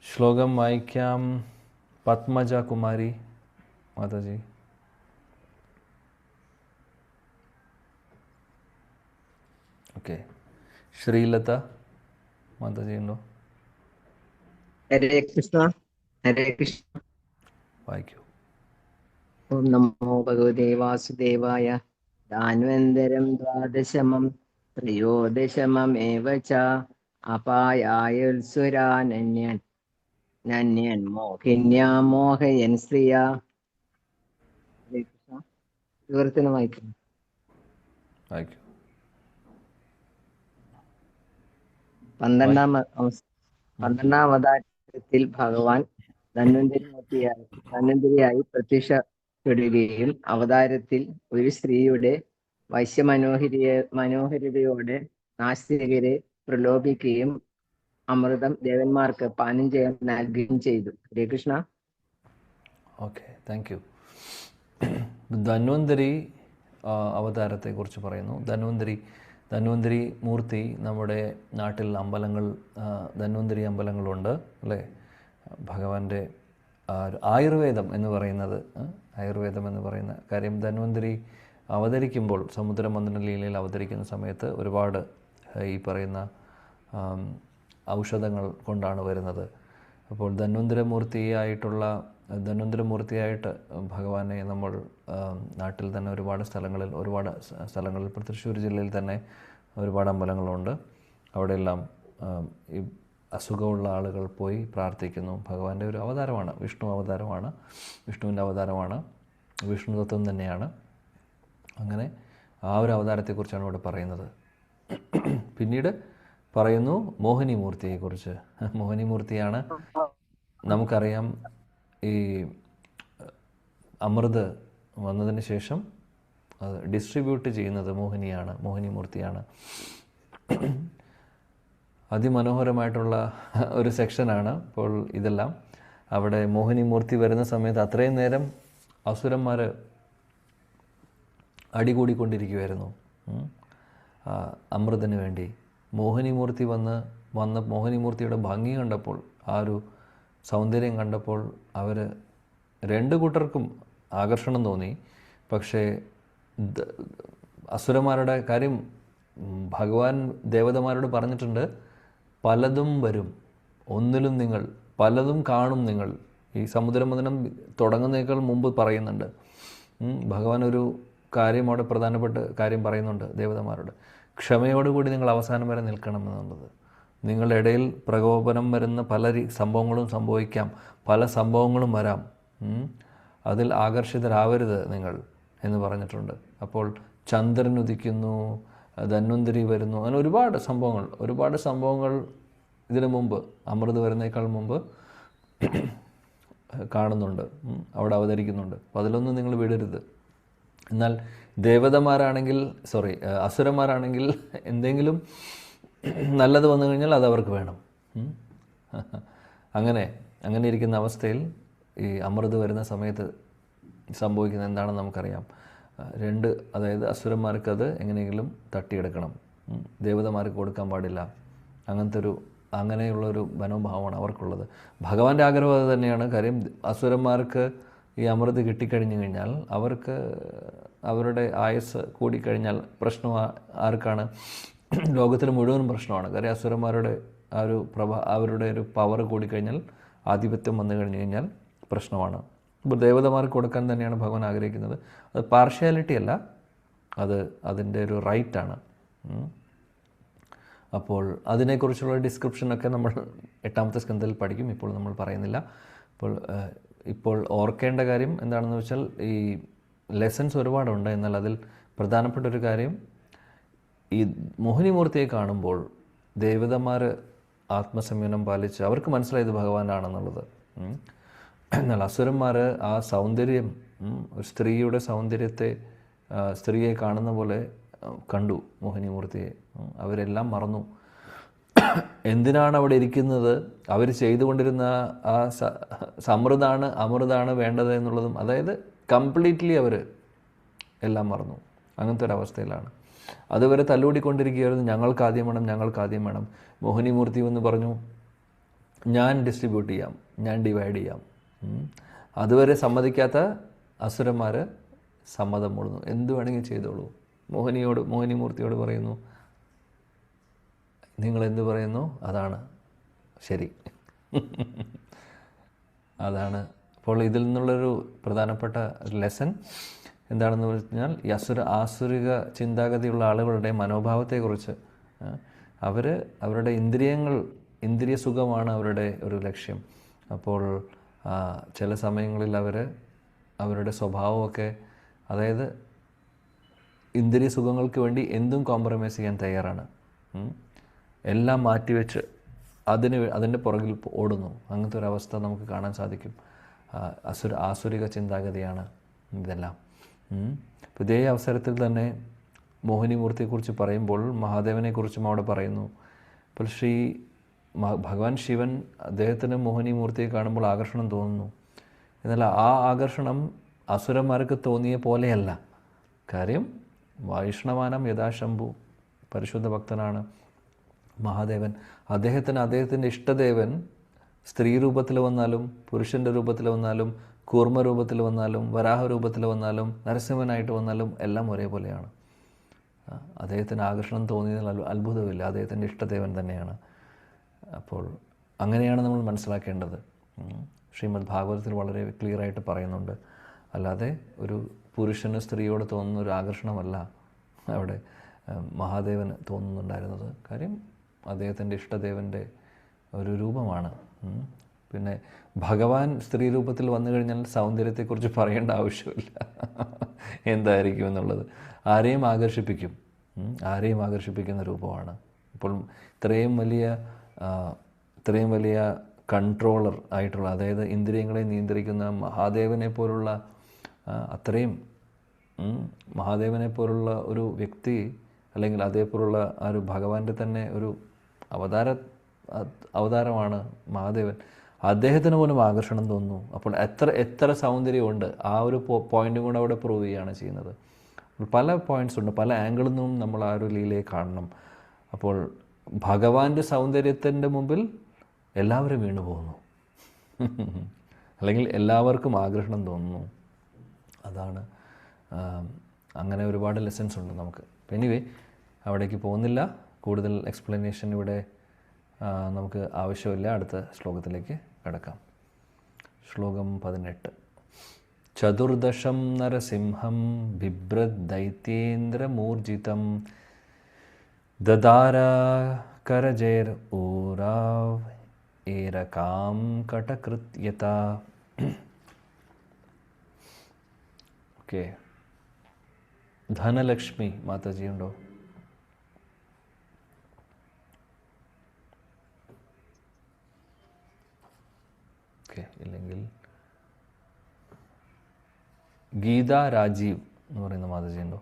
Speaker 1: ശ്ലോകം വായിക്കാം. പത്മജ കുമാരി മാതാജി. ഓക്കെ. ശ്രീലത മാതാജി ഉണ്ടോ?
Speaker 5: ഹരേ കൃഷ്ണ. ഹരേ കൃഷ്ണ.
Speaker 1: വായിക്കൂ.
Speaker 5: ഓം നമോ ഭഗവതേ വാസുദേവായ. ധാന്വന്തരം ദ്വാദശമം ത്രയോദശമമേവ ച അപായായുൽസുരാനന്യൻ നന്യൻ മോഹിന്യാ മോഹയൻ സ്ത്രീയ. ഹരേ കൃഷ്ണ. വിവർത്തനം വായിക്കുന്നു.
Speaker 1: വായിക്കൂ.
Speaker 5: 12ാം അവതാരത്തിൽ ഭഗവാൻ ധന്വന്തരിയായി പ്രത്യക്ഷപ്പെടുകയും അവതാരത്തിൽ ഒരു സ്ത്രീയുടെ മനോഹരിതയോടെ നാസ്തികരെ പ്രലോഭിക്കുകയും അമൃതം ദേവന്മാർക്ക് പാനം ചെയ്യാൻ നൽകുകയും ചെയ്തു. Hare Krishna.
Speaker 1: Okay, thank you. Dhanvantari അവതാരത്തെക്കുറിച്ച് പറയുന്നു. ധന്വന്തരി മൂർത്തി നമ്മുടെ നാട്ടിൽ ധന്വന്തരി അമ്പലങ്ങളുണ്ട് അല്ലേ? ഭഗവാന്റെ ആയുർവേദം എന്ന് പറയുന്ന കാര്യം, ധന്വന്തരി അവതരിക്കുമ്പോൾ സമുദ്രമന്ഥന ലീലയിൽ അവതരിക്കുന്ന സമയത്ത് ഒരുപാട് ഈ പറയുന്ന ഔഷധങ്ങൾ കൊണ്ടാണ് വരുന്നത്. അപ്പോൾ ധന്വന്തരമൂർത്തിയായിട്ട് ഭഗവാനെ നമ്മൾ നാട്ടിൽ തന്നെ ഒരുപാട് സ്ഥലങ്ങളിൽ ഇപ്പോൾ തൃശ്ശൂർ ജില്ലയിൽ തന്നെ ഒരുപാട് അമ്പലങ്ങളുണ്ട്. അവിടെയെല്ലാം ഈ അസുഖമുള്ള ആളുകൾ പോയി പ്രാർത്ഥിക്കുന്നു. ഭഗവാന്റെ ഒരു അവതാരമാണ്, വിഷ്ണു അവതാരമാണ്, വിഷ്ണുവിൻ്റെ അവതാരമാണ്, വിഷ്ണു തത്വം തന്നെയാണ്. അങ്ങനെ ആ ഒരു അവതാരത്തെക്കുറിച്ചാണ് ഇവിടെ പറയുന്നത്. പിന്നീട് പറയുന്നു മോഹിനിമൂർത്തിയെക്കുറിച്ച്. മോഹിനിമൂർത്തിയാണ്, നമുക്കറിയാം, ഈ അമൃത് വന്നതിന് ശേഷം അത് ഡിസ്ട്രിബ്യൂട്ട് ചെയ്യുന്നത് മോഹിനിമൂർത്തിയാണ്. അതിമനോഹരമായിട്ടുള്ള ഒരു സെക്ഷനാണ് ഇപ്പോൾ ഇതെല്ലാം. അവിടെ മോഹിനിമൂർത്തി വരുന്ന സമയത്ത് അത്രയും നേരം അസുരന്മാർ അടികൂടിക്കൊണ്ടിരിക്കുമായിരുന്നു അമൃതിന് വേണ്ടി. മോഹിനിമൂർത്തി വന്ന മോഹിനിമൂർത്തിയുടെ ഭംഗി കണ്ടപ്പോൾ, ആ ഒരു സൗന്ദര്യം കണ്ടപ്പോൾ അവർ രണ്ട് കൂട്ടർക്കും ആകർഷണം തോന്നി. പക്ഷേ അസുരന്മാരുടെ കാര്യം ഭഗവാൻ ദേവതമാരോട് പറഞ്ഞിട്ടുണ്ട്, പലതും വരും, ഒന്നിലും നിങ്ങൾ പലതും കാണും നിങ്ങൾ. ഈ സമുദ്രമഥനം തുടങ്ങുന്നതിനേക്കാൾ മുമ്പ് പറയുന്നുണ്ട്. ഭഗവാൻ ഒരു കാര്യം അവിടെ പ്രധാനപ്പെട്ട കാര്യം പറയുന്നുണ്ട് ദേവതമാരോട്, ക്ഷമയോടുകൂടി നിങ്ങൾ അവസാനം വരെ നിൽക്കണം എന്നുള്ളത്. നിങ്ങളുടെ ഇടയിൽ പ്രകോപനം വരുന്ന പല സംഭവങ്ങളും സംഭവിക്കാം, പല സംഭവങ്ങളും വരാം, അതിൽ ആകർഷിതരാവരുത് നിങ്ങൾ എന്ന് പറഞ്ഞിട്ടുണ്ട്. അപ്പോൾ ചന്ദ്രൻ ഉദിക്കുന്നു, ധന്വന്തരി വരുന്നു, അങ്ങനെ ഒരുപാട് സംഭവങ്ങൾ ഇതിനു മുമ്പ്, അമൃത് വരുന്നേക്കാൾ മുമ്പ് കാണുന്നുണ്ട്, അവിടെ അവതരിക്കുന്നുണ്ട്. അപ്പോൾ അതിലൊന്നും നിങ്ങൾ വിടരുത്. എന്നാൽ അസുരന്മാരാണെങ്കിൽ എന്തെങ്കിലും നല്ലത് വന്നു കഴിഞ്ഞാൽ അത് അവർക്ക് വേണം. അങ്ങനെ ഇരിക്കുന്ന അവസ്ഥയിൽ ഈ അമൃത് വരുന്ന സമയത്ത് സംഭവിക്കുന്നത് എന്താണെന്ന് നമുക്കറിയാം. അതായത് അസുരന്മാർക്കത് എങ്ങനെയെങ്കിലും തട്ടിയെടുക്കണം, ദേവതമാർക്ക് കൊടുക്കാൻ പാടില്ല. അങ്ങനെയുള്ളൊരു മനോഭാവമാണ് അവർക്കുള്ളത്. ഭഗവാന്റെ ആഗ്രഹം അത് തന്നെയാണ്. കാര്യം അസുരന്മാർക്ക് ഈ അമൃത് കിട്ടിക്കഴിഞ്ഞു കഴിഞ്ഞാൽ അവർക്ക് അവരുടെ ആയുസ് കൂടിക്കഴിഞ്ഞാൽ പ്രശ്നം ആർക്കാണ്? ലോകത്തിൽ മുഴുവൻ പ്രശ്നമാണ്. കാര്യം അസുരന്മാരുടെ അവരുടെ ഒരു പവർ കൂടിക്കഴിഞ്ഞാൽ, ആധിപത്യം വന്നു കഴിഞ്ഞു കഴിഞ്ഞാൽ പ്രശ്നമാണ്. ഇപ്പോൾ ദേവതമാർക്ക് കൊടുക്കാൻ തന്നെയാണ് ഭഗവാൻ ആഗ്രഹിക്കുന്നത്. അത് പാർഷ്യാലിറ്റി അല്ല, അതിൻ്റെ ഒരു റൈറ്റാണ്. അപ്പോൾ അതിനെക്കുറിച്ചുള്ള ഡിസ്ക്രിപ്ഷനൊക്കെ നമ്മൾ 8ാമത്തെ സ്കന്ധത്തിൽ പഠിക്കും, ഇപ്പോൾ നമ്മൾ പറയുന്നില്ല. ഇപ്പോൾ ഓർക്കേണ്ട കാര്യം എന്താണെന്ന് വെച്ചാൽ, ഈ ലെസൺസ് ഒരുപാടുണ്ട്. എന്നാൽ അതിൽ പ്രധാനപ്പെട്ട ഒരു കാര്യം, ഈ മോഹിനിമൂർത്തിയെ കാണുമ്പോൾ ദേവതമാർ ആത്മസംയമനം പാലിച്ച് അവർക്ക് മനസ്സിലായത് ഭഗവാനാണെന്നുള്ളത്. എന്നാൽ അസുരന്മാർ ആ സൗന്ദര്യം, ഒരു സ്ത്രീയുടെ സൗന്ദര്യത്തെ, സ്ത്രീയെ കാണുന്ന പോലെ കണ്ടു മോഹിനിമൂർത്തിയെ. അവരെല്ലാം മറന്നു എന്തിനാണ് അവിടെ ഇരിക്കുന്നത്, അവർ ചെയ്തുകൊണ്ടിരുന്ന ആ അമൃതാണ് വേണ്ടത് എന്നുള്ളതും, അതായത് കംപ്ലീറ്റ്ലി അവർ എല്ലാം മറന്നു. അങ്ങനത്തെ ഒരവസ്ഥയിലാണ്. അതുവരെ തല്ലുകൂടിക്കൊണ്ടിരിക്കുകയായിരുന്നു, ഞങ്ങൾക്ക് ആദ്യം വേണം. മോഹിനിമൂർത്തി എന്ന് പറഞ്ഞു, ഞാൻ ഡിസ്ട്രിബ്യൂട്ട് ചെയ്യാം, ഞാൻ ഡിവൈഡ് ചെയ്യാം. അതുവരെ സമ്മതിക്കാത്ത അസുരന്മാർ സമ്മതം മൂടുന്നു, എന്ത് വേണമെങ്കിൽ ചെയ്തോളൂ. മോഹിനിമൂർത്തിയോട് പറയുന്നു, നിങ്ങളെന്ത് പറയുന്നു അതാണ് ശരി. അതാണ്. അപ്പോൾ ഇതിൽ നിന്നുള്ളൊരു പ്രധാനപ്പെട്ട ലെസൺ എന്താണെന്ന് പറഞ്ഞാൽ, ഈ ആസുരിക ചിന്താഗതിയുള്ള ആളുകളുടെ മനോഭാവത്തെക്കുറിച്ച്. അവരുടെ ഇന്ദ്രിയ സുഖമാണ് അവരുടെ ഒരു ലക്ഷ്യം. അപ്പോൾ ചില സമയങ്ങളിൽ അവരുടെ സ്വഭാവമൊക്കെ, അതായത് ഇന്ദ്രിയ സുഖങ്ങൾക്ക് വേണ്ടി എന്തും കോംപ്രമൈസ് ചെയ്യാൻ തയ്യാറാണ്. എല്ലാം മാറ്റിവെച്ച് അതിൻ്റെ പുറകിൽ ഓടുന്നു. അങ്ങനത്തെ ഒരു അവസ്ഥ നമുക്ക് കാണാൻ സാധിക്കും. ആസുരിക ചിന്താഗതിയാണ് ഇതെല്ലാം. അപ്പോൾ ഇതേ അവസരത്തിൽ തന്നെ മോഹിനിമൂർത്തിയെക്കുറിച്ച് പറയുമ്പോൾ മഹാദേവനെക്കുറിച്ചും അവിടെ പറയുന്നു. അപ്പോൾ ഭഗവാൻ ശിവൻ, അദ്ദേഹത്തിന് മോഹിനിമൂർത്തിയെ കാണുമ്പോൾ ആകർഷണം തോന്നുന്നു. എന്നാൽ ആ ആകർഷണം അസുരന്മാർക്ക് തോന്നിയ പോലെയല്ല. കാര്യം വൈഷ്ണവാനം യഥാശംഭു, പരിശുദ്ധ ഭക്തനാണ് മഹാദേവൻ. അദ്ദേഹത്തിൻ്റെ ഇഷ്ടദേവൻ സ്ത്രീ രൂപത്തിൽ വന്നാലും, പുരുഷൻ്റെ രൂപത്തിൽ വന്നാലും, കൂർമ്മ രൂപത്തിൽ വന്നാലും, വരാഹ രൂപത്തിൽ വന്നാലും, നരസിംഹനായിട്ട് വന്നാലും എല്ലാം ഒരേപോലെയാണ്. അദ്ദേഹത്തിന് ആകർഷണം തോന്നിയതിൽ അത്ഭുതമില്ല. അദ്ദേഹത്തിൻ്റെ ഇഷ്ടദേവൻ തന്നെയാണ്. അപ്പോൾ അങ്ങനെയാണ് നമ്മൾ മനസ്സിലാക്കേണ്ടത്. ശ്രീമദ് ഭാഗവതത്തിൽ വളരെ ക്ലിയറായിട്ട് പറയുന്നുണ്ട്. അല്ലാതെ ഒരു പുരുഷന് സ്ത്രീയോട് തോന്നുന്ന ഒരു ആകർഷണമല്ല അവിടെ മഹാദേവന് തോന്നുന്നുണ്ടായിരുന്നത്. കാര്യം അദ്ദേഹത്തിൻ്റെ ഇഷ്ടദേവൻ്റെ ഒരു രൂപമാണ്. പിന്നെ ഭഗവാൻ സ്ത്രീ രൂപത്തിൽ വന്നു കഴിഞ്ഞാൽ സൗന്ദര്യത്തെക്കുറിച്ച് പറയേണ്ട ആവശ്യമില്ല, എന്തായിരിക്കും എന്നുള്ളത്. ആരെയും ആകർഷിപ്പിക്കും, ആരെയും ആകർഷിപ്പിക്കുന്ന രൂപമാണ്. അപ്പോൾ ഇത്രയും വലിയ കൺട്രോളർ ആയിട്ടുള്ള, അതായത് ഇന്ദ്രിയങ്ങളെ നിയന്ത്രിക്കുന്ന മഹാദേവനെ പോലുള്ള മഹാദേവനെ പോലുള്ള ഒരു വ്യക്തി, അല്ലെങ്കിൽ അതേപോലുള്ള ആ ഒരു ഭഗവാന്റെ തന്നെ ഒരു അവതാരമാണ് മഹാദേവൻ. അദ്ദേഹത്തിന് പോലും ആകർഷണം തോന്നുന്നു. അപ്പോൾ എത്ര സൗന്ദര്യമുണ്ട്, ആ ഒരു പോയിന്റും കൂടെ അവിടെ പ്രൂവ് ചെയ്യുകയാണ് ചെയ്യുന്നത്. പല പോയിന്റ്സ് ഉണ്ട്, പല ആംഗിളിൽ നിന്നും നമ്മൾ ആ ഒരു ലീലയെ കാണണം. അപ്പോൾ ഭഗവാന്റെ സൗന്ദര്യത്തിൻ്റെ മുമ്പിൽ എല്ലാവരും വീണു പോകുന്നു, അല്ലെങ്കിൽ എല്ലാവർക്കും ആകർഷണം തോന്നുന്നു. അതാണ്, അങ്ങനെ ഒരുപാട് ലെസൺസ് ഉണ്ട് നമുക്ക്. എനിവേ, അവിടേക്ക് പോകുന്നില്ല, കൂടുതൽ എക്സ്പ്ലനേഷൻ ഇവിടെ നമുക്ക് ആവശ്യമില്ല. അടുത്ത ശ്ലോകത്തിലേക്ക് കടക്കാം. ശ്ലോകം 18. ചതുർദശം നരസിംഹം ബിഭ്രദൈത്യേന്ദ്രമൂർജിതം ദദാര കരജൈർ ഊരാവ് ഏരകാം കടകൃത്യത. ഓക്കെ, ധനലക്ഷ്മി മാതാജി ഉണ്ടോ? ഓക്കെ, ഇല്ലെങ്കിൽ ഗീത രാജീവ് എന്ന് പറയുന്ന മാതാജി ഉണ്ടോ?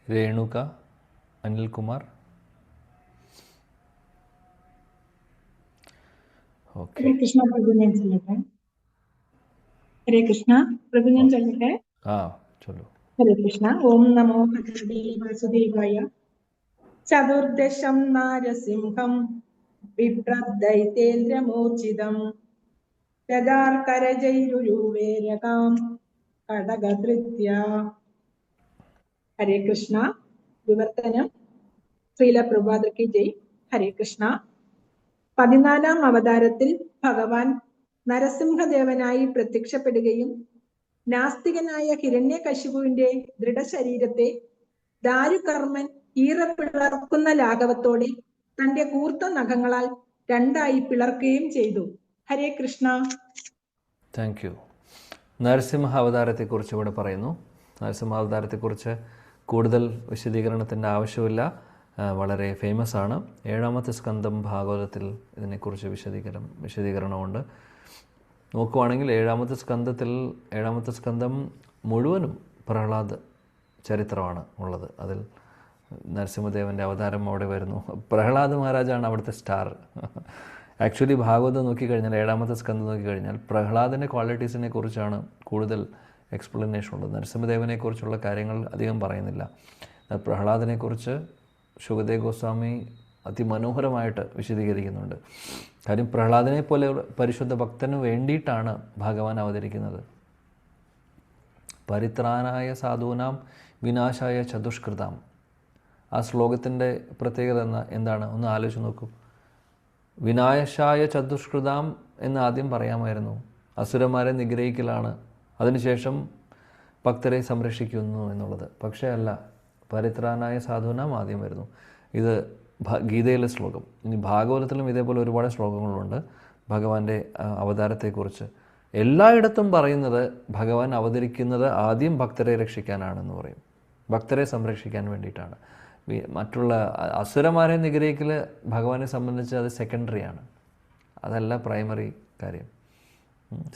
Speaker 1: രേണുക, അനിൽകുമാർ. ഓക്കെ,
Speaker 6: ഹരേ കൃഷ്ണ പ്രഭു, ഞാൻ ചൊല്ലട്ടെ. ഹരേ കൃഷ്ണ പ്രഭു, ഞാൻ ചൊല്ലട്ടെ.
Speaker 1: ചൊല്ലു.
Speaker 6: ഹരേ കൃഷ്ണ. ഓം നമോ ഭഗവതേ വാസുദേവായ. ചതുർദശം നാരസിംഹം ബിഭ്രദൈത്യേന്ദ്രമൂർച്ഛിതം രഥാർക്കരജൈരുരൂവേരകാം കടകധൃത്യ. ഹരേ കൃഷ്ണ. വിവർത്തനം. ശ്രീല പ്രഭുപാദർക്ക് ജയ്. ഹരേ കൃഷ്ണ. 14ാം അവതാരത്തിൽ ഭഗവാൻ നരസിംഹദേവനായി പ്രത്യക്ഷപ്പെടുകയും നാസ്തികനായ ഹിരണ്യകശിപുവിന്റെ ദൃഢശരീരത്തെ ദാരുകർമ്മൻ ഈറപ്പിളർക്കുന്ന ലാഘവത്തോടെ തന്റെ കൂർത്ത നഖങ്ങളാൽ രണ്ടായി പിളർക്കുകയും ചെയ്തു. ഹരേ കൃഷ്ണ.
Speaker 1: Thank you. നരസിംഹ അവതാരത്തെക്കുറിച്ച് ഇവിടെ പറയുന്നു. നരസിംഹ അവതാരത്തെക്കുറിച്ച് കൂടുതൽ വിശദീകരണത്തിൻ്റെ ആവശ്യമില്ല, വളരെ ഫേമസ് ആണ്. 7ാമത്തെ സ്കന്ധം ഭാഗവതത്തിൽ ഇതിനെക്കുറിച്ച് വിശദീകരണമുണ്ട്. നോക്കുവാണെങ്കിൽ 7ാമത്തെ സ്കന്ധം മുഴുവനും പ്രഹ്ലാദ് ചരിത്രമാണ് ഉള്ളത്. അതിൽ നരസിംഹദേവൻ്റെ അവതാരം അവിടെ വരുന്നു. പ്രഹ്ലാദ് മഹാരാജാണ് അവിടുത്തെ സ്റ്റാർ. ആക്ച്വലി ഭാഗവതം നോക്കിക്കഴിഞ്ഞാൽ, 7ാമത്തെ സ്കന്ധം നോക്കിക്കഴിഞ്ഞാൽ പ്രഹ്ലാദിൻ്റെ ക്വാളിറ്റീസിനെ കുറിച്ചാണ് കൂടുതൽ എക്സ്പ്ലനേഷൻ ഉള്ളത്. നരസിംഹദേവനെക്കുറിച്ചുള്ള കാര്യങ്ങൾ അധികം പറയുന്നില്ല. പ്രഹ്ലാദിനെക്കുറിച്ച് ശുകദേവ് ഗോസ്വാമി അതിമനോഹരമായിട്ട് വിശദീകരിക്കുന്നുണ്ട്. കാര്യം പ്രഹ്ലാദിനെ പോലെ പരിശുദ്ധ ഭക്തന് വേണ്ടിയിട്ടാണ് ഭഗവാൻ അവതരിക്കുന്നത്. പരിത്രാനായ സാധൂനാം വിനാശായ ചതുഷ്കൃതാം. ആ ശ്ലോകത്തിൻ്റെ പ്രത്യേകത എന്താണ് ഒന്ന് ആലോചിച്ച് നോക്കൂ. വിനാശായ ചതുഷ്കൃതാം എന്ന് ആദ്യം പറയാമായിരുന്നു. അസുരന്മാരെ നിഗ്രഹിക്കലാണ്, അതിനുശേഷം ഭക്തരെ സംരക്ഷിക്കുന്നു എന്നുള്ളത്. പക്ഷേ അല്ല, പരിത്രാനായ സാധൂനാം ആദ്യം വരുന്നു. ഇത് ഗീതയിലെ ശ്ലോകം. ഇനി ഭാഗവതത്തിലും ഇതേപോലെ ഒരുപാട് ശ്ലോകങ്ങളുണ്ട് ഭഗവാന്റെ അവതാരത്തെക്കുറിച്ച്. എല്ലായിടത്തും പറയുന്നത് ഭഗവാൻ അവതരിക്കുന്നത് ആദ്യം ഭക്തരെ രക്ഷിക്കാനാണെന്ന് പറയും, ഭക്തരെ സംരക്ഷിക്കാൻ വേണ്ടിയിട്ടാണ്. മറ്റുള്ള അസുരന്മാരെ നിഗ്രഹിക്കൽ ഭഗവാനെ സംബന്ധിച്ച് അത് സെക്കൻഡറിയാണ്, അതല്ല പ്രൈമറി കാര്യം,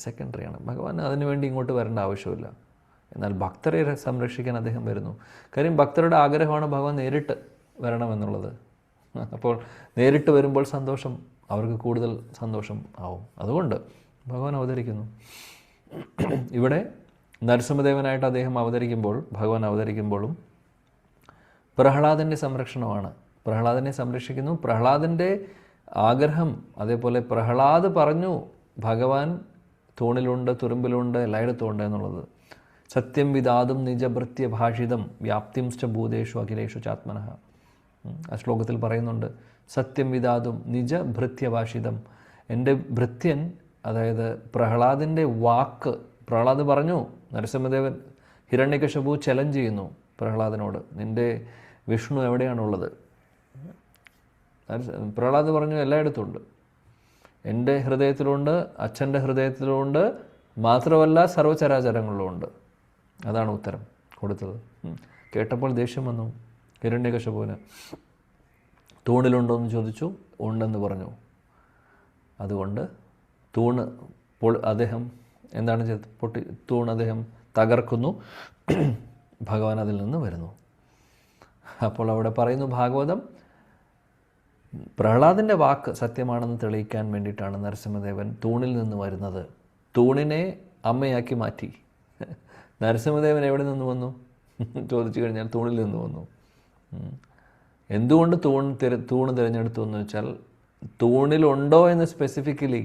Speaker 1: സെക്കൻഡറിയാണ്. ഭഗവാൻ അതിനുവേണ്ടി ഇങ്ങോട്ട് വരേണ്ട ആവശ്യമില്ല. എന്നാൽ ഭക്തരെ സംരക്ഷിക്കാൻ അദ്ദേഹം വരുന്നു. കാര്യം ഭക്തരുടെ ആഗ്രഹമാണ് ഭഗവാൻ നേരിട്ട് വരണമെന്നുള്ളത്. അപ്പോൾ നേരിട്ട് വരുമ്പോൾ സന്തോഷം, അവർക്ക് കൂടുതൽ സന്തോഷം ആവും. അതുകൊണ്ട് ഭഗവാൻ അവതരിക്കുന്നു. ഇവിടെ നരസിംഹദേവനായിട്ട് അദ്ദേഹം ഭഗവാൻ അവതരിക്കുമ്പോഴും പ്രഹ്ലാദൻ്റെ സംരക്ഷണമാണ്. പ്രഹ്ലാദനെ സംരക്ഷിക്കുന്നു. പ്രഹ്ലാദൻ്റെ ആഗ്രഹം, അതേപോലെ പ്രഹ്ലാദ് പറഞ്ഞു ഭഗവാൻ തൂണിലുണ്ട്, തുരുമ്പിലുണ്ട്, എല്ലായിടത്തും ഉണ്ട് എന്നുള്ളത്. സത്യം വിദാതും നിജഭൃത്യ ഭാഷിതം വ്യാപ്തിംശ്ച ഭൂതേഷു അഖിലേഷു ചാത്മനഃ. ആ ശ്ലോകത്തിൽ പറയുന്നുണ്ട്, സത്യം വിദാതും നിജഭൃത്യ ഭാഷിതം. എൻ്റെ ഭൃത്യൻ, അതായത് പ്രഹ്ലാദിൻ്റെ വാക്ക്, പ്രഹ്ലാദ് പറഞ്ഞു, നരസിംഹദേവൻ ഹിരണ്യകശിപു ചലഞ്ച് ചെയ്യുന്നു പ്രഹ്ലാദനോട്, നിൻ്റെ വിഷ്ണു എവിടെയാണുള്ളത്? പ്രഹ്ലാദ് പറഞ്ഞു എല്ലായിടത്തും ഉണ്ട്. എൻ്റെ ഹൃദയത്തിലുണ്ട്, അച്ഛൻ്റെ ഹൃദയത്തിലുണ്ട്, മാത്രമല്ല സർവ്വചരാചരങ്ങളിലും ഉണ്ട്. അതാണ് ഉത്തരം കൊടുത്തത്. കേട്ടപ്പോൾ ദേഷ്യം വന്നു ഹിരണ്യകശിപുവിന്. തൂണിലുണ്ടോ എന്ന് ചോദിച്ചു, ഉണ്ടെന്ന് പറഞ്ഞു. അതുകൊണ്ട് തൂണ് അദ്ദേഹം എന്താണ് ചെയ്തത്? തൂൺ അദ്ദേഹം തകർക്കുന്നു, ഭഗവാൻ അതിൽ നിന്ന് വരുന്നു. അപ്പോൾ അവിടെ പറയുന്നു ഭാഗവതം, പ്രഹ്ലാദിൻ്റെ വാക്ക് സത്യമാണെന്ന് തെളിയിക്കാൻ വേണ്ടിയിട്ടാണ് നരസിംഹദേവൻ തൂണിൽ നിന്ന് വരുന്നത്. തൂണിനെ അമ്മയാക്കി മാറ്റി. നരസിംഹദേവൻ എവിടെ നിന്ന് വന്നു ചോദിച്ചു കഴിഞ്ഞാൽ തൂണിൽ നിന്ന് വന്നു. എന്തുകൊണ്ട് തൂണ് തിരഞ്ഞെടുത്തു എന്ന് വെച്ചാൽ, തൂണിലുണ്ടോ എന്ന് സ്പെസിഫിക്കലി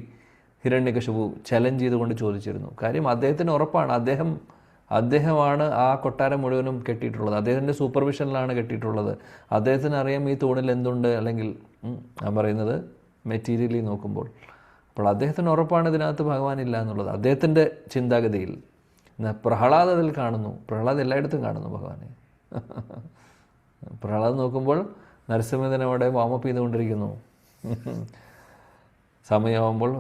Speaker 1: ഹിരണ്യകശിപു ചലഞ്ച് ചെയ്തുകൊണ്ട് ചോദിച്ചിരുന്നു. കാര്യം അദ്ദേഹത്തിന് ഉറപ്പാണ്, അദ്ദേഹമാണ് ആ കൊട്ടാരം മുഴുവനും കെട്ടിയിട്ടുള്ളത്, അദ്ദേഹത്തിൻ്റെ സൂപ്പർവിഷനിലാണ് കെട്ടിയിട്ടുള്ളത്. അദ്ദേഹത്തിന് അറിയാം ഈ തൂണിൽ എന്തുണ്ട്, അല്ലെങ്കിൽ ഞാൻ പറയുന്നത് മെറ്റീരിയലി നോക്കുമ്പോൾ. അപ്പോൾ അദ്ദേഹത്തിന് ഉറപ്പാണ് ഇതിനകത്ത് ഭഗവാൻ ഇല്ല എന്നുള്ളത്, അദ്ദേഹത്തിൻ്റെ ചിന്താഗതിയിൽ. പ്രഹ്ലാദ് അതിൽ കാണുന്നു. പ്രഹ്ലാദ് എല്ലായിടത്തും കാണുന്നു ഭഗവാനെ. പ്രഹ്ലാദ് നോക്കുമ്പോൾ നരസിംഹദേവൻ അവിടെ വാമപ്പ് ചെയ്തുകൊണ്ടിരിക്കുന്നു. സമയമാകുമ്പോൾ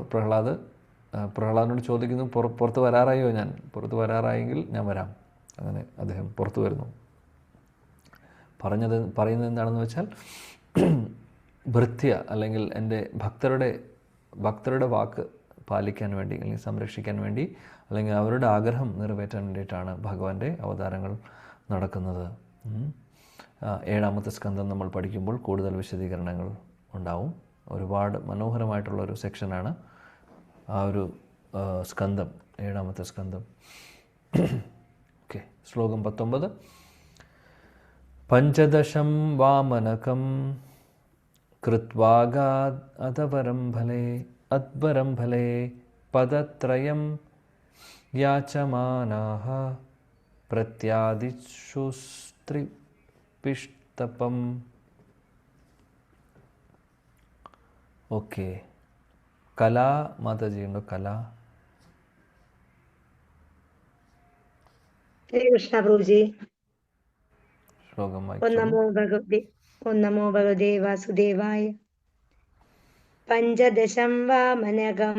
Speaker 1: പ്രഹ്ലാദിനോട് ചോദിക്കുന്നു, പുറത്ത് വരാറായോ? ഞാൻ പുറത്ത് വരാറായെങ്കിൽ ഞാൻ വരാം. അങ്ങനെ അദ്ദേഹം പുറത്തു വരുന്നു. പറയുന്നത് എന്താണെന്ന് വെച്ചാൽ, ഭൃത്യ അല്ലെങ്കിൽ എൻ്റെ ഭക്തരുടെ വാക്ക് പാലിക്കാൻ വേണ്ടി, അല്ലെങ്കിൽ സംരക്ഷിക്കാൻ വേണ്ടി, അല്ലെങ്കിൽ അവരുടെ ആഗ്രഹം നിറവേറ്റാൻ വേണ്ടിയിട്ടാണ് ഭഗവാന്റെ അവതാരങ്ങൾ നടക്കുന്നത്. 7ാമത്തെ സ്കന്ധം നമ്മൾ പഠിക്കുമ്പോൾ കൂടുതൽ വിശദീകരണങ്ങൾ ഉണ്ടാവും. ഒരുപാട് മനോഹരമായിട്ടുള്ളൊരു സെക്ഷനാണ് ആ ഒരു സ്കന്ധം, 7ാമത്തെ സ്കന്ധം. ഓക്കെ, ശ്ലോകം 19. പഞ്ചദശം വാമനകം കൃത്വാഗാദ് അദ്വരം ഫലേ പദത്രയം യാചമാനാഃ പ്രത്യാദിശുസ്ത്രിപിഷ്ടപം. ഓക്കെ, കലാ മാതാജി ഉണ്ടോ? കലാ.
Speaker 7: ഹരേ കൃഷ്ണ പ്രഭുജി.
Speaker 1: ശ്ലോകം
Speaker 7: ഓം നമോ ഭഗവതേ വാസുദേവായ. പഞ്ചദശം വാമനകം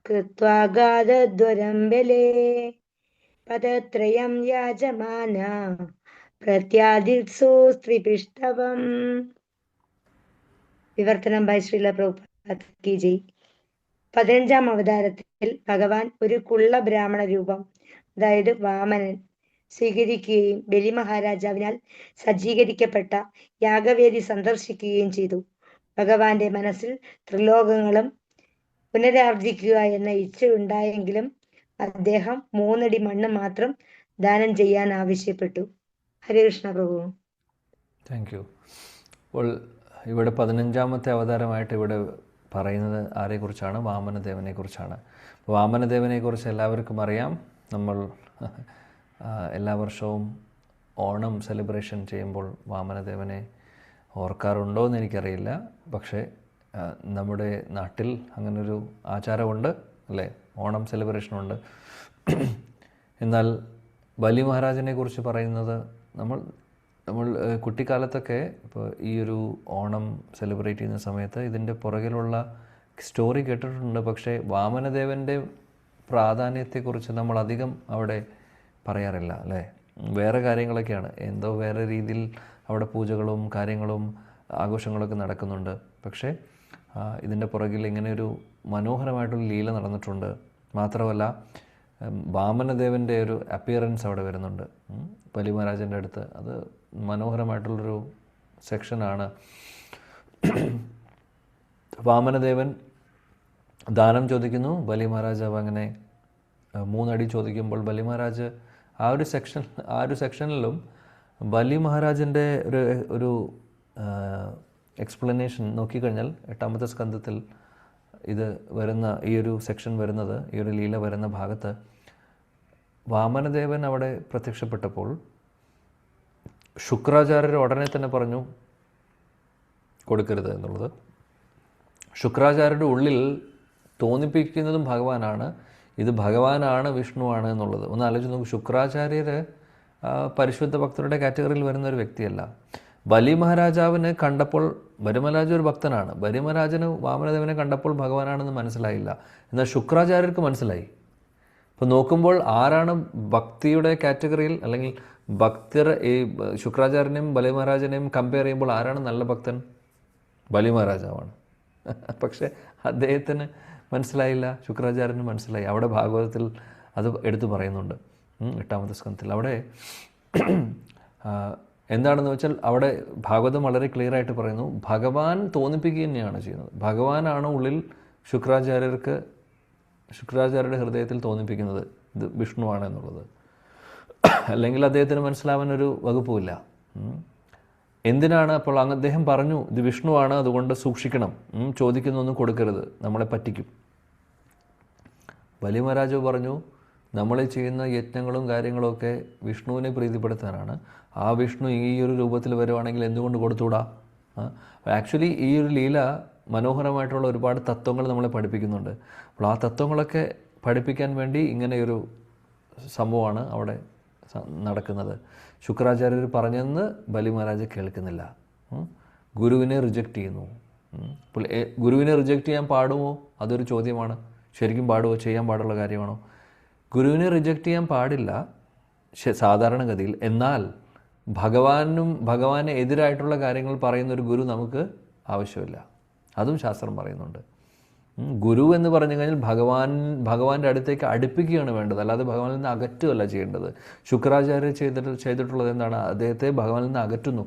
Speaker 7: കൃത്വാഗാദദ്വരം ബലേ പദത്രയം യാജമാന പ്രത്യാദിത്സു സ്ത്രീപിഷ്ടവം. വിവർത്തനം ബൈ ശ്രീല പ്രഭുപാദ് കി ജയ്. 15ാം അവതാരത്തിൽ ഭഗവാൻ ഒരു കുള്ള ബ്രാഹ്മണ രൂപം, അതായത് വാമനൻ സ്വീകരിക്കുകയും ബലി മഹാരാജാവിനാൽ സജ്ജീകരിക്കപ്പെട്ട യാഗവേദി സന്ദർശിക്കുകയും ചെയ്തു. ഭഗവാന്റെ മനസ്സിൽ ത്രിലോകങ്ങളും പുനരാർജിക്കുക എന്ന ഇച്ഛയുണ്ടായെങ്കിലും അദ്ദേഹം 3 അടി മണ്ണ് മാത്രം ദാനം ചെയ്യാൻ ആവശ്യപ്പെട്ടു. ഹരേ കൃഷ്ണ പ്രഭു.
Speaker 1: Thank you. അപ്പോൾ ഇവിടെ 15ാമത്തെ അവതാരമായിട്ട് ഇവിടെ പറയുന്നത് ആരെക്കുറിച്ചാണ്? വാമനദേവനെ കുറിച്ചാണ്. വാമനദേവനെക്കുറിച്ച് എല്ലാവർക്കും അറിയാം. നമ്മൾ എല്ലാ വർഷവും ഓണം സെലിബ്രേഷൻ ചെയ്യുമ്പോൾ വാമനദേവനെ ഓർക്കാറുണ്ടോ എന്ന് എനിക്കറിയില്ല. പക്ഷേ നമ്മുടെ നാട്ടിൽ അങ്ങനൊരു ആചാരമുണ്ട് അല്ലേ, ഓണം സെലിബ്രേഷനുണ്ട്. എന്നാൽ ബലി മഹാരാജനെ കുറിച്ച് പറയുന്നത്, നമ്മൾ കുട്ടിക്കാലത്തൊക്കെ ഇപ്പോൾ ഈ ഒരു ഓണം സെലിബ്രേറ്റ് ചെയ്യുന്ന സമയത്ത് ഇതിൻ്റെ പുറകിലുള്ള സ്റ്റോറി കേട്ടിട്ടുണ്ട്. പക്ഷേ വാമനദേവൻ്റെ പ്രാധാന്യത്തെക്കുറിച്ച് നമ്മൾ അധികം അവിടെ പറയാറില്ല അല്ലേ. വേറെ കാര്യങ്ങളൊക്കെയാണ്, എന്തോ വേറെ രീതിയിൽ അവിടെ പൂജകളും കാര്യങ്ങളും ആഘോഷങ്ങളൊക്കെ നടക്കുന്നുണ്ട്. പക്ഷേ ഇതിൻ്റെ പുറകിൽ ഇങ്ങനെയൊരു മനോഹരമായിട്ടുള്ള ലീല നടന്നിട്ടുണ്ട്. മാത്രമല്ല വാമനദേവൻ്റെ ഒരു അപ്പിയറൻസ് അവിടെ വരുന്നുണ്ട് ബലി മഹാരാജൻ്റെ അടുത്ത്. അത് മനോഹരമായിട്ടുള്ളൊരു സെക്ഷനാണ്. വാമനദേവൻ ദാനം ചോദിക്കുന്നു. ബലി മഹാരാജാവ് അങ്ങനെ 3 അടി ചോദിക്കുമ്പോൾ ബലി മഹാരാജ് ആ ഒരു സെക്ഷനിലും ബലി മഹാരാജൻ്റെ ഒരു എക്സ്പ്ലനേഷൻ നോക്കിക്കഴിഞ്ഞാൽ 8ാമത്തെ സ്കന്ധത്തിൽ ഇത് വരുന്ന ഈ ഒരു സെക്ഷൻ വരുന്നത്, ഈ ഒരു ലീല വരുന്ന ഭാഗത്ത് വാമനദേവൻ അവിടെ പ്രത്യക്ഷപ്പെട്ടപ്പോൾ ശുക്രാചാര്യർ ഉടനെ തന്നെ പറഞ്ഞു കൊടുക്കരുത് എന്നുള്ളത്. ശുക്രാചാര്യരുടെ ഉള്ളിൽ തോന്നിപ്പിക്കുന്നതും ഭഗവാനാണ്, ഇത് ഭഗവാനാണ് വിഷ്ണുവാണ് എന്നുള്ളത്. ഒന്ന് ആലോചിച്ച് നോക്കും. ശുക്രാചാര്യർ പരിശുദ്ധ ഭക്തരുടെ കാറ്റഗറിയിൽ വരുന്ന ഒരു വ്യക്തിയല്ല. ബലി മഹാരാജാവിനെ കണ്ടപ്പോൾ, ബലി മഹാരാജ ഒരു ഭക്തനാണ്, ബലി മഹാരാജന് വാമനദേവനെ കണ്ടപ്പോൾ ഭഗവാനാണെന്ന് മനസ്സിലായില്ല. എന്നാൽ ശുക്രാചാര്യർക്ക് മനസ്സിലായി. അപ്പോൾ നോക്കുമ്പോൾ ആരാണ് ഭക്തിയുടെ കാറ്റഗറിയിൽ, അല്ലെങ്കിൽ ഭക്തർ ഈ ശുക്രാചാര്യനെയും ബലി മഹാരാജനെയും കമ്പയർ ചെയ്യുമ്പോൾ ആരാണ് നല്ല ഭക്തൻ? ബലി മഹാരാജാവാണ്. പക്ഷേ അദ്ദേഹത്തിന് മനസ്സിലായില്ല, ശുക്രാചാര്യന് മനസ്സിലായി. അവിടെ ഭാഗവതത്തിൽ അത് എടുത്തു പറയുന്നുണ്ട്, 8ാമത്തെ സ്കന്ധത്തിൽ. അവിടെ എന്താണെന്ന് വെച്ചാൽ അവിടെ ഭാഗവതം വളരെ ക്ലിയർ ആയിട്ട് പറയുന്നു, ഭഗവാൻ തോന്നിപ്പിക്കുക തന്നെയാണ് ചെയ്യുന്നത്. ഭഗവാനാണ് ഉള്ളിൽ ശുക്രാചാര്യരുടെ ഹൃദയത്തിൽ തോന്നിപ്പിക്കുന്നത് ഇത് വിഷ്ണുവാണ് എന്നുള്ളത്. അല്ലെങ്കിൽ അദ്ദേഹത്തിന് മനസ്സിലാവാൻ ഒരു വകുപ്പുമില്ല. എന്തിനാണ് അപ്പോൾ അദ്ദേഹം പറഞ്ഞു ഇത് വിഷ്ണുവാണ്, അതുകൊണ്ട് സൂക്ഷിക്കണം, ചോദിക്കുന്നൊന്നും കൊടുക്കരുത്, നമ്മളെ പറ്റിക്കും. ബലി മഹാരാജാവ് പറഞ്ഞു നമ്മൾ ചെയ്യുന്ന യജ്ഞങ്ങളും കാര്യങ്ങളൊക്കെ വിഷ്ണുവിനെ പ്രീതിപ്പെടുത്താനാണ്. ആ വിഷ്ണു ഈ ഒരു രൂപത്തിൽ വരുവാണെങ്കിൽ എന്തുകൊണ്ട് കൊടുത്തുകൂടാ? ആക്ച്വലി ഈ ഒരു ലീല മനോഹരമായിട്ടുള്ള ഒരുപാട് തത്വങ്ങൾ നമ്മളെ പഠിപ്പിക്കുന്നുണ്ട്. അപ്പോൾ ആ തത്വങ്ങളൊക്കെ പഠിപ്പിക്കാൻ വേണ്ടി ഇങ്ങനെയൊരു സംഭവമാണ് അവിടെ നടക്കുന്നത്. ശുക്രാചാര്യർ പറഞ്ഞെന്ന് ബലി മഹാരാജ് കേൾക്കുന്നില്ല, ഗുരുവിനെ റിജക്റ്റ് ചെയ്യുന്നു. അപ്പോൾ ഗുരുവിനെ റിജക്റ്റ് ചെയ്യാൻ പാടുമോ? അതൊരു ചോദ്യമാണ്. ശരിക്കും പാടുമോ? ചെയ്യാൻ പാടുള്ള കാര്യമാണോ? ഗുരുവിനെ റിജക്റ്റ് ചെയ്യാൻ പാടില്ല സാധാരണഗതിയിൽ. എന്നാൽ ഭഗവാന് എതിരായിട്ടുള്ള കാര്യങ്ങൾ പറയുന്ന ഒരു ഗുരു നമുക്ക് ആവശ്യമില്ല. അതും ശാസ്ത്രം പറയുന്നുണ്ട്. ഗുരു എന്ന് പറഞ്ഞു കഴിഞ്ഞാൽ ഭഗവാന്റെ അടുത്തേക്ക് അടുപ്പിക്കുകയാണ് വേണ്ടത്, അല്ലാതെ ഭഗവാനിൽ നിന്ന് അകറ്റുകയല്ല ചെയ്യേണ്ടത്. ശുക്രാചാര്യർ ചെയ്തിട്ടുള്ളത് എന്താണ്? അദ്ദേഹത്തെ ഭഗവാനിൽ നിന്ന് അകറ്റുന്നു.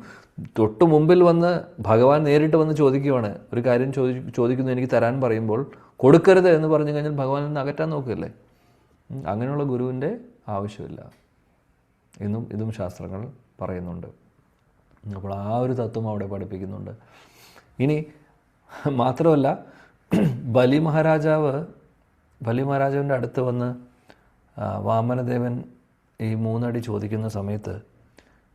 Speaker 1: തൊട്ട് മുമ്പിൽ വന്ന് ഭഗവാൻ നേരിട്ട് വന്ന് ചോദിക്കുകയാണ്, ഒരു കാര്യം ചോദിക്കുന്നു, എനിക്ക് തരാൻ പറയുമ്പോൾ കൊടുക്കരുത് എന്ന് പറഞ്ഞു കഴിഞ്ഞാൽ ഭഗവാനിൽ നിന്ന് അകറ്റാൻ നോക്കുകയല്ലേ. അങ്ങനെയുള്ള ഗുരുവിൻ്റെ ആവശ്യമില്ല എന്നും ഇതും ശാസ്ത്രങ്ങൾ പറയുന്നുണ്ട്. അപ്പോൾ ആ ഒരു തത്വം അവിടെ പഠിപ്പിക്കുന്നുണ്ട്. ഇനി മാത്രമല്ല, ബലി മഹാരാജാവിൻ്റെ അടുത്ത് വന്ന് വാമനദേവൻ ഈ 3 അടി ചോദിക്കുന്ന സമയത്ത്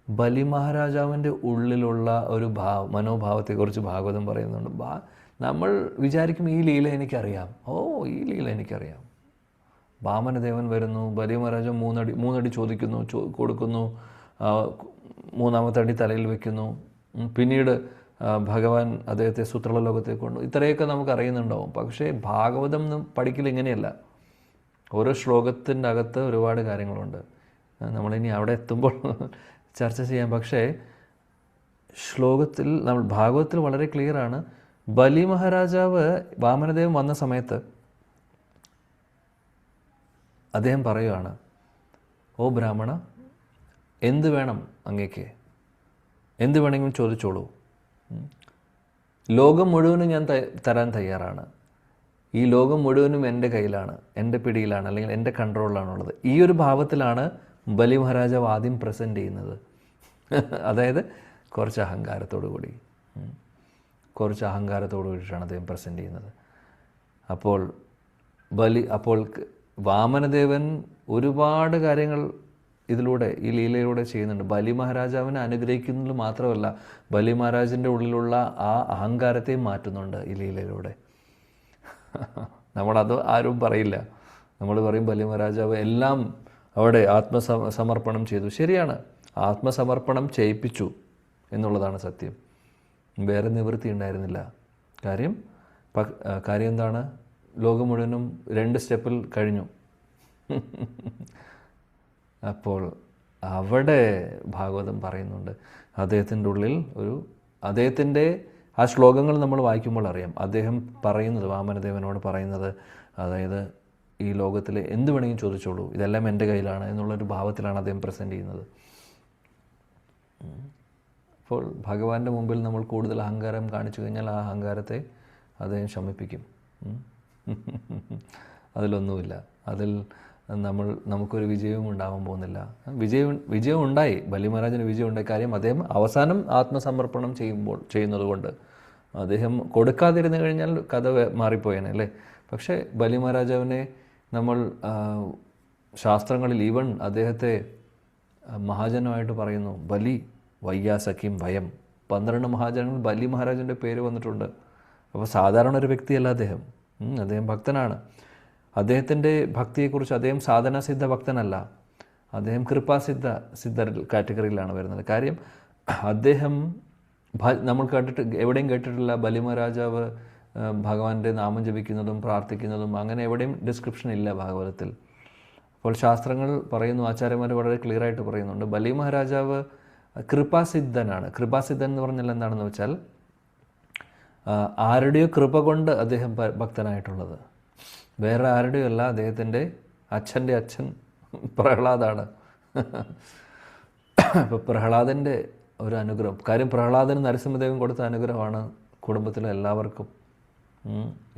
Speaker 1: ബലി മഹാരാജാവിൻ്റെ ഉള്ളിലുള്ള ഒരു മനോഭാവത്തെക്കുറിച്ച് ഭാഗവതം പറയുന്നുണ്ട്. നമ്മൾ വിചാരിക്കും ഈ ലീല എനിക്കറിയാം, ഈ ലീല എനിക്കറിയാം. വാമനദേവൻ വരുന്നു, ബലി മഹാരാജാവ് 3 അടി ചോദിക്കുന്നു, കൊടുക്കുന്നു, 3ാമത്തെ അടി തലയിൽ വയ്ക്കുന്നു. പിന്നീട് ഭഗവാൻ അദ്ദേഹത്തെ സൂത്രള ലോകത്തേക്ക് കൊണ്ടു. ഇത്രയൊക്കെ നമുക്ക് അറിയുന്നുണ്ടാവും. പക്ഷേ ഭാഗവതം പഠിക്കൽ ഇങ്ങനെയല്ല. ഓരോ ശ്ലോകത്തിൻ്റെ അകത്ത് ഒരുപാട് കാര്യങ്ങളുണ്ട്. നമ്മളിനി അവിടെ എത്തുമ്പോൾ ചർച്ച ചെയ്യാം. പക്ഷേ ഭാഗവതത്തിൽ വളരെ ക്ലിയറാണ്. ബലി മഹാരാജാവ് വാമനദേവൻ വന്ന സമയത്ത് അദ്ദേഹം പറയുകയാണ്, ഓ ബ്രാഹ്മണ, എന്ത് വേണം അങ്ങേക്ക്? എന്ത് വേണമെങ്കിലും ചോദിച്ചോളൂ. ലോകം മുഴുവനും ഞാൻ തരാൻ തയ്യാറാണ്. ഈ ലോകം മുഴുവനും എൻ്റെ കയ്യിലാണ്, എൻ്റെ പിടിയിലാണ്, അല്ലെങ്കിൽ എൻ്റെ കൺട്രോളിലാണുള്ളത്. ഈ ഒരു ഭാവത്തിലാണ് ബലി മഹാരാജാവ് ആദ്യം പ്രസൻറ്റ് ചെയ്യുന്നത്. അതായത് കുറച്ച് അഹങ്കാരത്തോടു കൂടിയിട്ടാണ് അദ്ദേഹം പ്രസൻറ്റ് ചെയ്യുന്നത്. അപ്പോൾ വാമനദേവൻ ഒരുപാട് കാര്യങ്ങൾ ഇതിലൂടെ, ഈ ലീലയിലൂടെ ചെയ്യുന്നുണ്ട്. ബലി മഹാരാജാവിനെ അനുഗ്രഹിക്കുന്നത് മാത്രമല്ല, ബലി മഹാരാജിൻ്റെ ഉള്ളിലുള്ള ആ അഹങ്കാരത്തെയും മാറ്റുന്നുണ്ട് ഈ ലീലയിലൂടെ. നമ്മളത് ആരും പറയില്ല. നമ്മൾ പറയും ബലി മഹാരാജാവ് എല്ലാം അവിടെ ആത്മസമർപ്പണം ചെയ്തു. ശരിയാണ്, ആത്മസമർപ്പണം ചെയ്യിപ്പിച്ചു എന്നുള്ളതാണ് സത്യം. വേറെ നിവൃത്തി ഉണ്ടായിരുന്നില്ല. കാര്യം എന്താണ്? ലോകം മുഴുവനും 2 സ്റ്റെപ്പിൽ കഴിഞ്ഞു. അപ്പോൾ അവിടെ ഭാഗവതം പറയുന്നുണ്ട്, അദ്ദേഹത്തിൻ്റെ ഉള്ളിൽ അദ്ദേഹത്തിൻ്റെ ആ ശ്ലോകങ്ങൾ നമ്മൾ വായിക്കുമ്പോൾ അറിയാം. അദ്ദേഹം പറയുന്നത്, വാമനദേവനോട് പറയുന്നത്, അതായത് ഈ ലോകത്തിൽ എന്ത് വേണമെങ്കിലും ചോദിച്ചോളൂ, ഇതെല്ലാം എൻ്റെ കയ്യിലാണ് എന്നുള്ളൊരു ഭാവത്തിലാണ് അദ്ദേഹം പ്രസൻറ്റ് ചെയ്യുന്നത്. അപ്പോൾ ഭഗവാന്റെ മുമ്പിൽ നമ്മൾ കൂടുതൽ അഹങ്കാരം കാണിച്ചു കഴിഞ്ഞാൽ ആ അഹങ്കാരത്തെ അദ്ദേഹം ശമിപ്പിക്കും. അതിലൊന്നുമില്ല. അതിൽ നമുക്കൊരു വിജയവും ഉണ്ടാവാൻ പോകുന്നില്ല. വിജയം ഉണ്ടായി, ബലി മഹാരാജന് വിജയം ഉണ്ടായി. കാര്യം അദ്ദേഹം അവസാനം ആത്മസമർപ്പണം ചെയ്യുന്നത് കൊണ്ട്. അദ്ദേഹം കൊടുക്കാതിരുന്നു കഴിഞ്ഞാൽ കഥ മാറിപ്പോയേനെ അല്ലേ. പക്ഷേ ബലി മഹാരാജാവിനെ നമ്മൾ ശാസ്ത്രങ്ങളിൽ ഈവൻ അദ്ദേഹത്തെ മഹാജനമായിട്ട് പറയുന്നു. ബലി വയ്യാസഖ്യം ഭയം, 12 മഹാജനങ്ങൾ ബലി മഹാരാജൻ്റെ പേര് വന്നിട്ടുണ്ട്. അപ്പോൾ സാധാരണ ഒരു വ്യക്തിയല്ല അദ്ദേഹം. അദ്ദേഹം ഭക്തനാണ്. അദ്ദേഹത്തിൻ്റെ ഭക്തിയെക്കുറിച്ച്, അദ്ദേഹം സാധനാസിദ്ധ ഭക്തനല്ല. അദ്ദേഹം സിദ്ധർ കാറ്റഗറിയിലാണ് വരുന്നത്. കാര്യം അദ്ദേഹം നമ്മൾ എവിടെയും കേട്ടിട്ടില്ല ബലിമഹാരാജാവ് ഭഗവാന്റെ നാമം ജപിക്കുന്നതും പ്രാർത്ഥിക്കുന്നതും, അങ്ങനെ എവിടെയും ഡിസ്ക്രിപ്ഷൻ ഇല്ല ഭാഗവതത്തിൽ. അപ്പോൾ ശാസ്ത്രങ്ങൾ പറയുന്നു, ആചാര്യന്മാർ വളരെ ക്ലിയർ ആയിട്ട് പറയുന്നുണ്ട്, ബലി മഹാരാജാവ് കൃപാസിദ്ധനാണ്. കൃപാസിദ്ധൻ എന്ന് പറഞ്ഞാൽ എന്താണെന്ന് വെച്ചാൽ ആരുടെയോ കൃപ കൊണ്ട് അദ്ദേഹം ഭക്തനായിട്ടുള്ളത്, വേറെ ആരുടെയോ അല്ല. അദ്ദേഹത്തിൻ്റെ അച്ഛൻ്റെ അച്ഛൻ പ്രഹ്ലാദാണ്. അപ്പോൾ പ്രഹ്ലാദൻ്റെ ഒരു അനുഗ്രഹം, കാര്യം പ്രഹ്ലാദന് നരസിംഹദേവൻ കൊടുത്ത അനുഗ്രഹമാണ് കുടുംബത്തിലെ എല്ലാവർക്കും.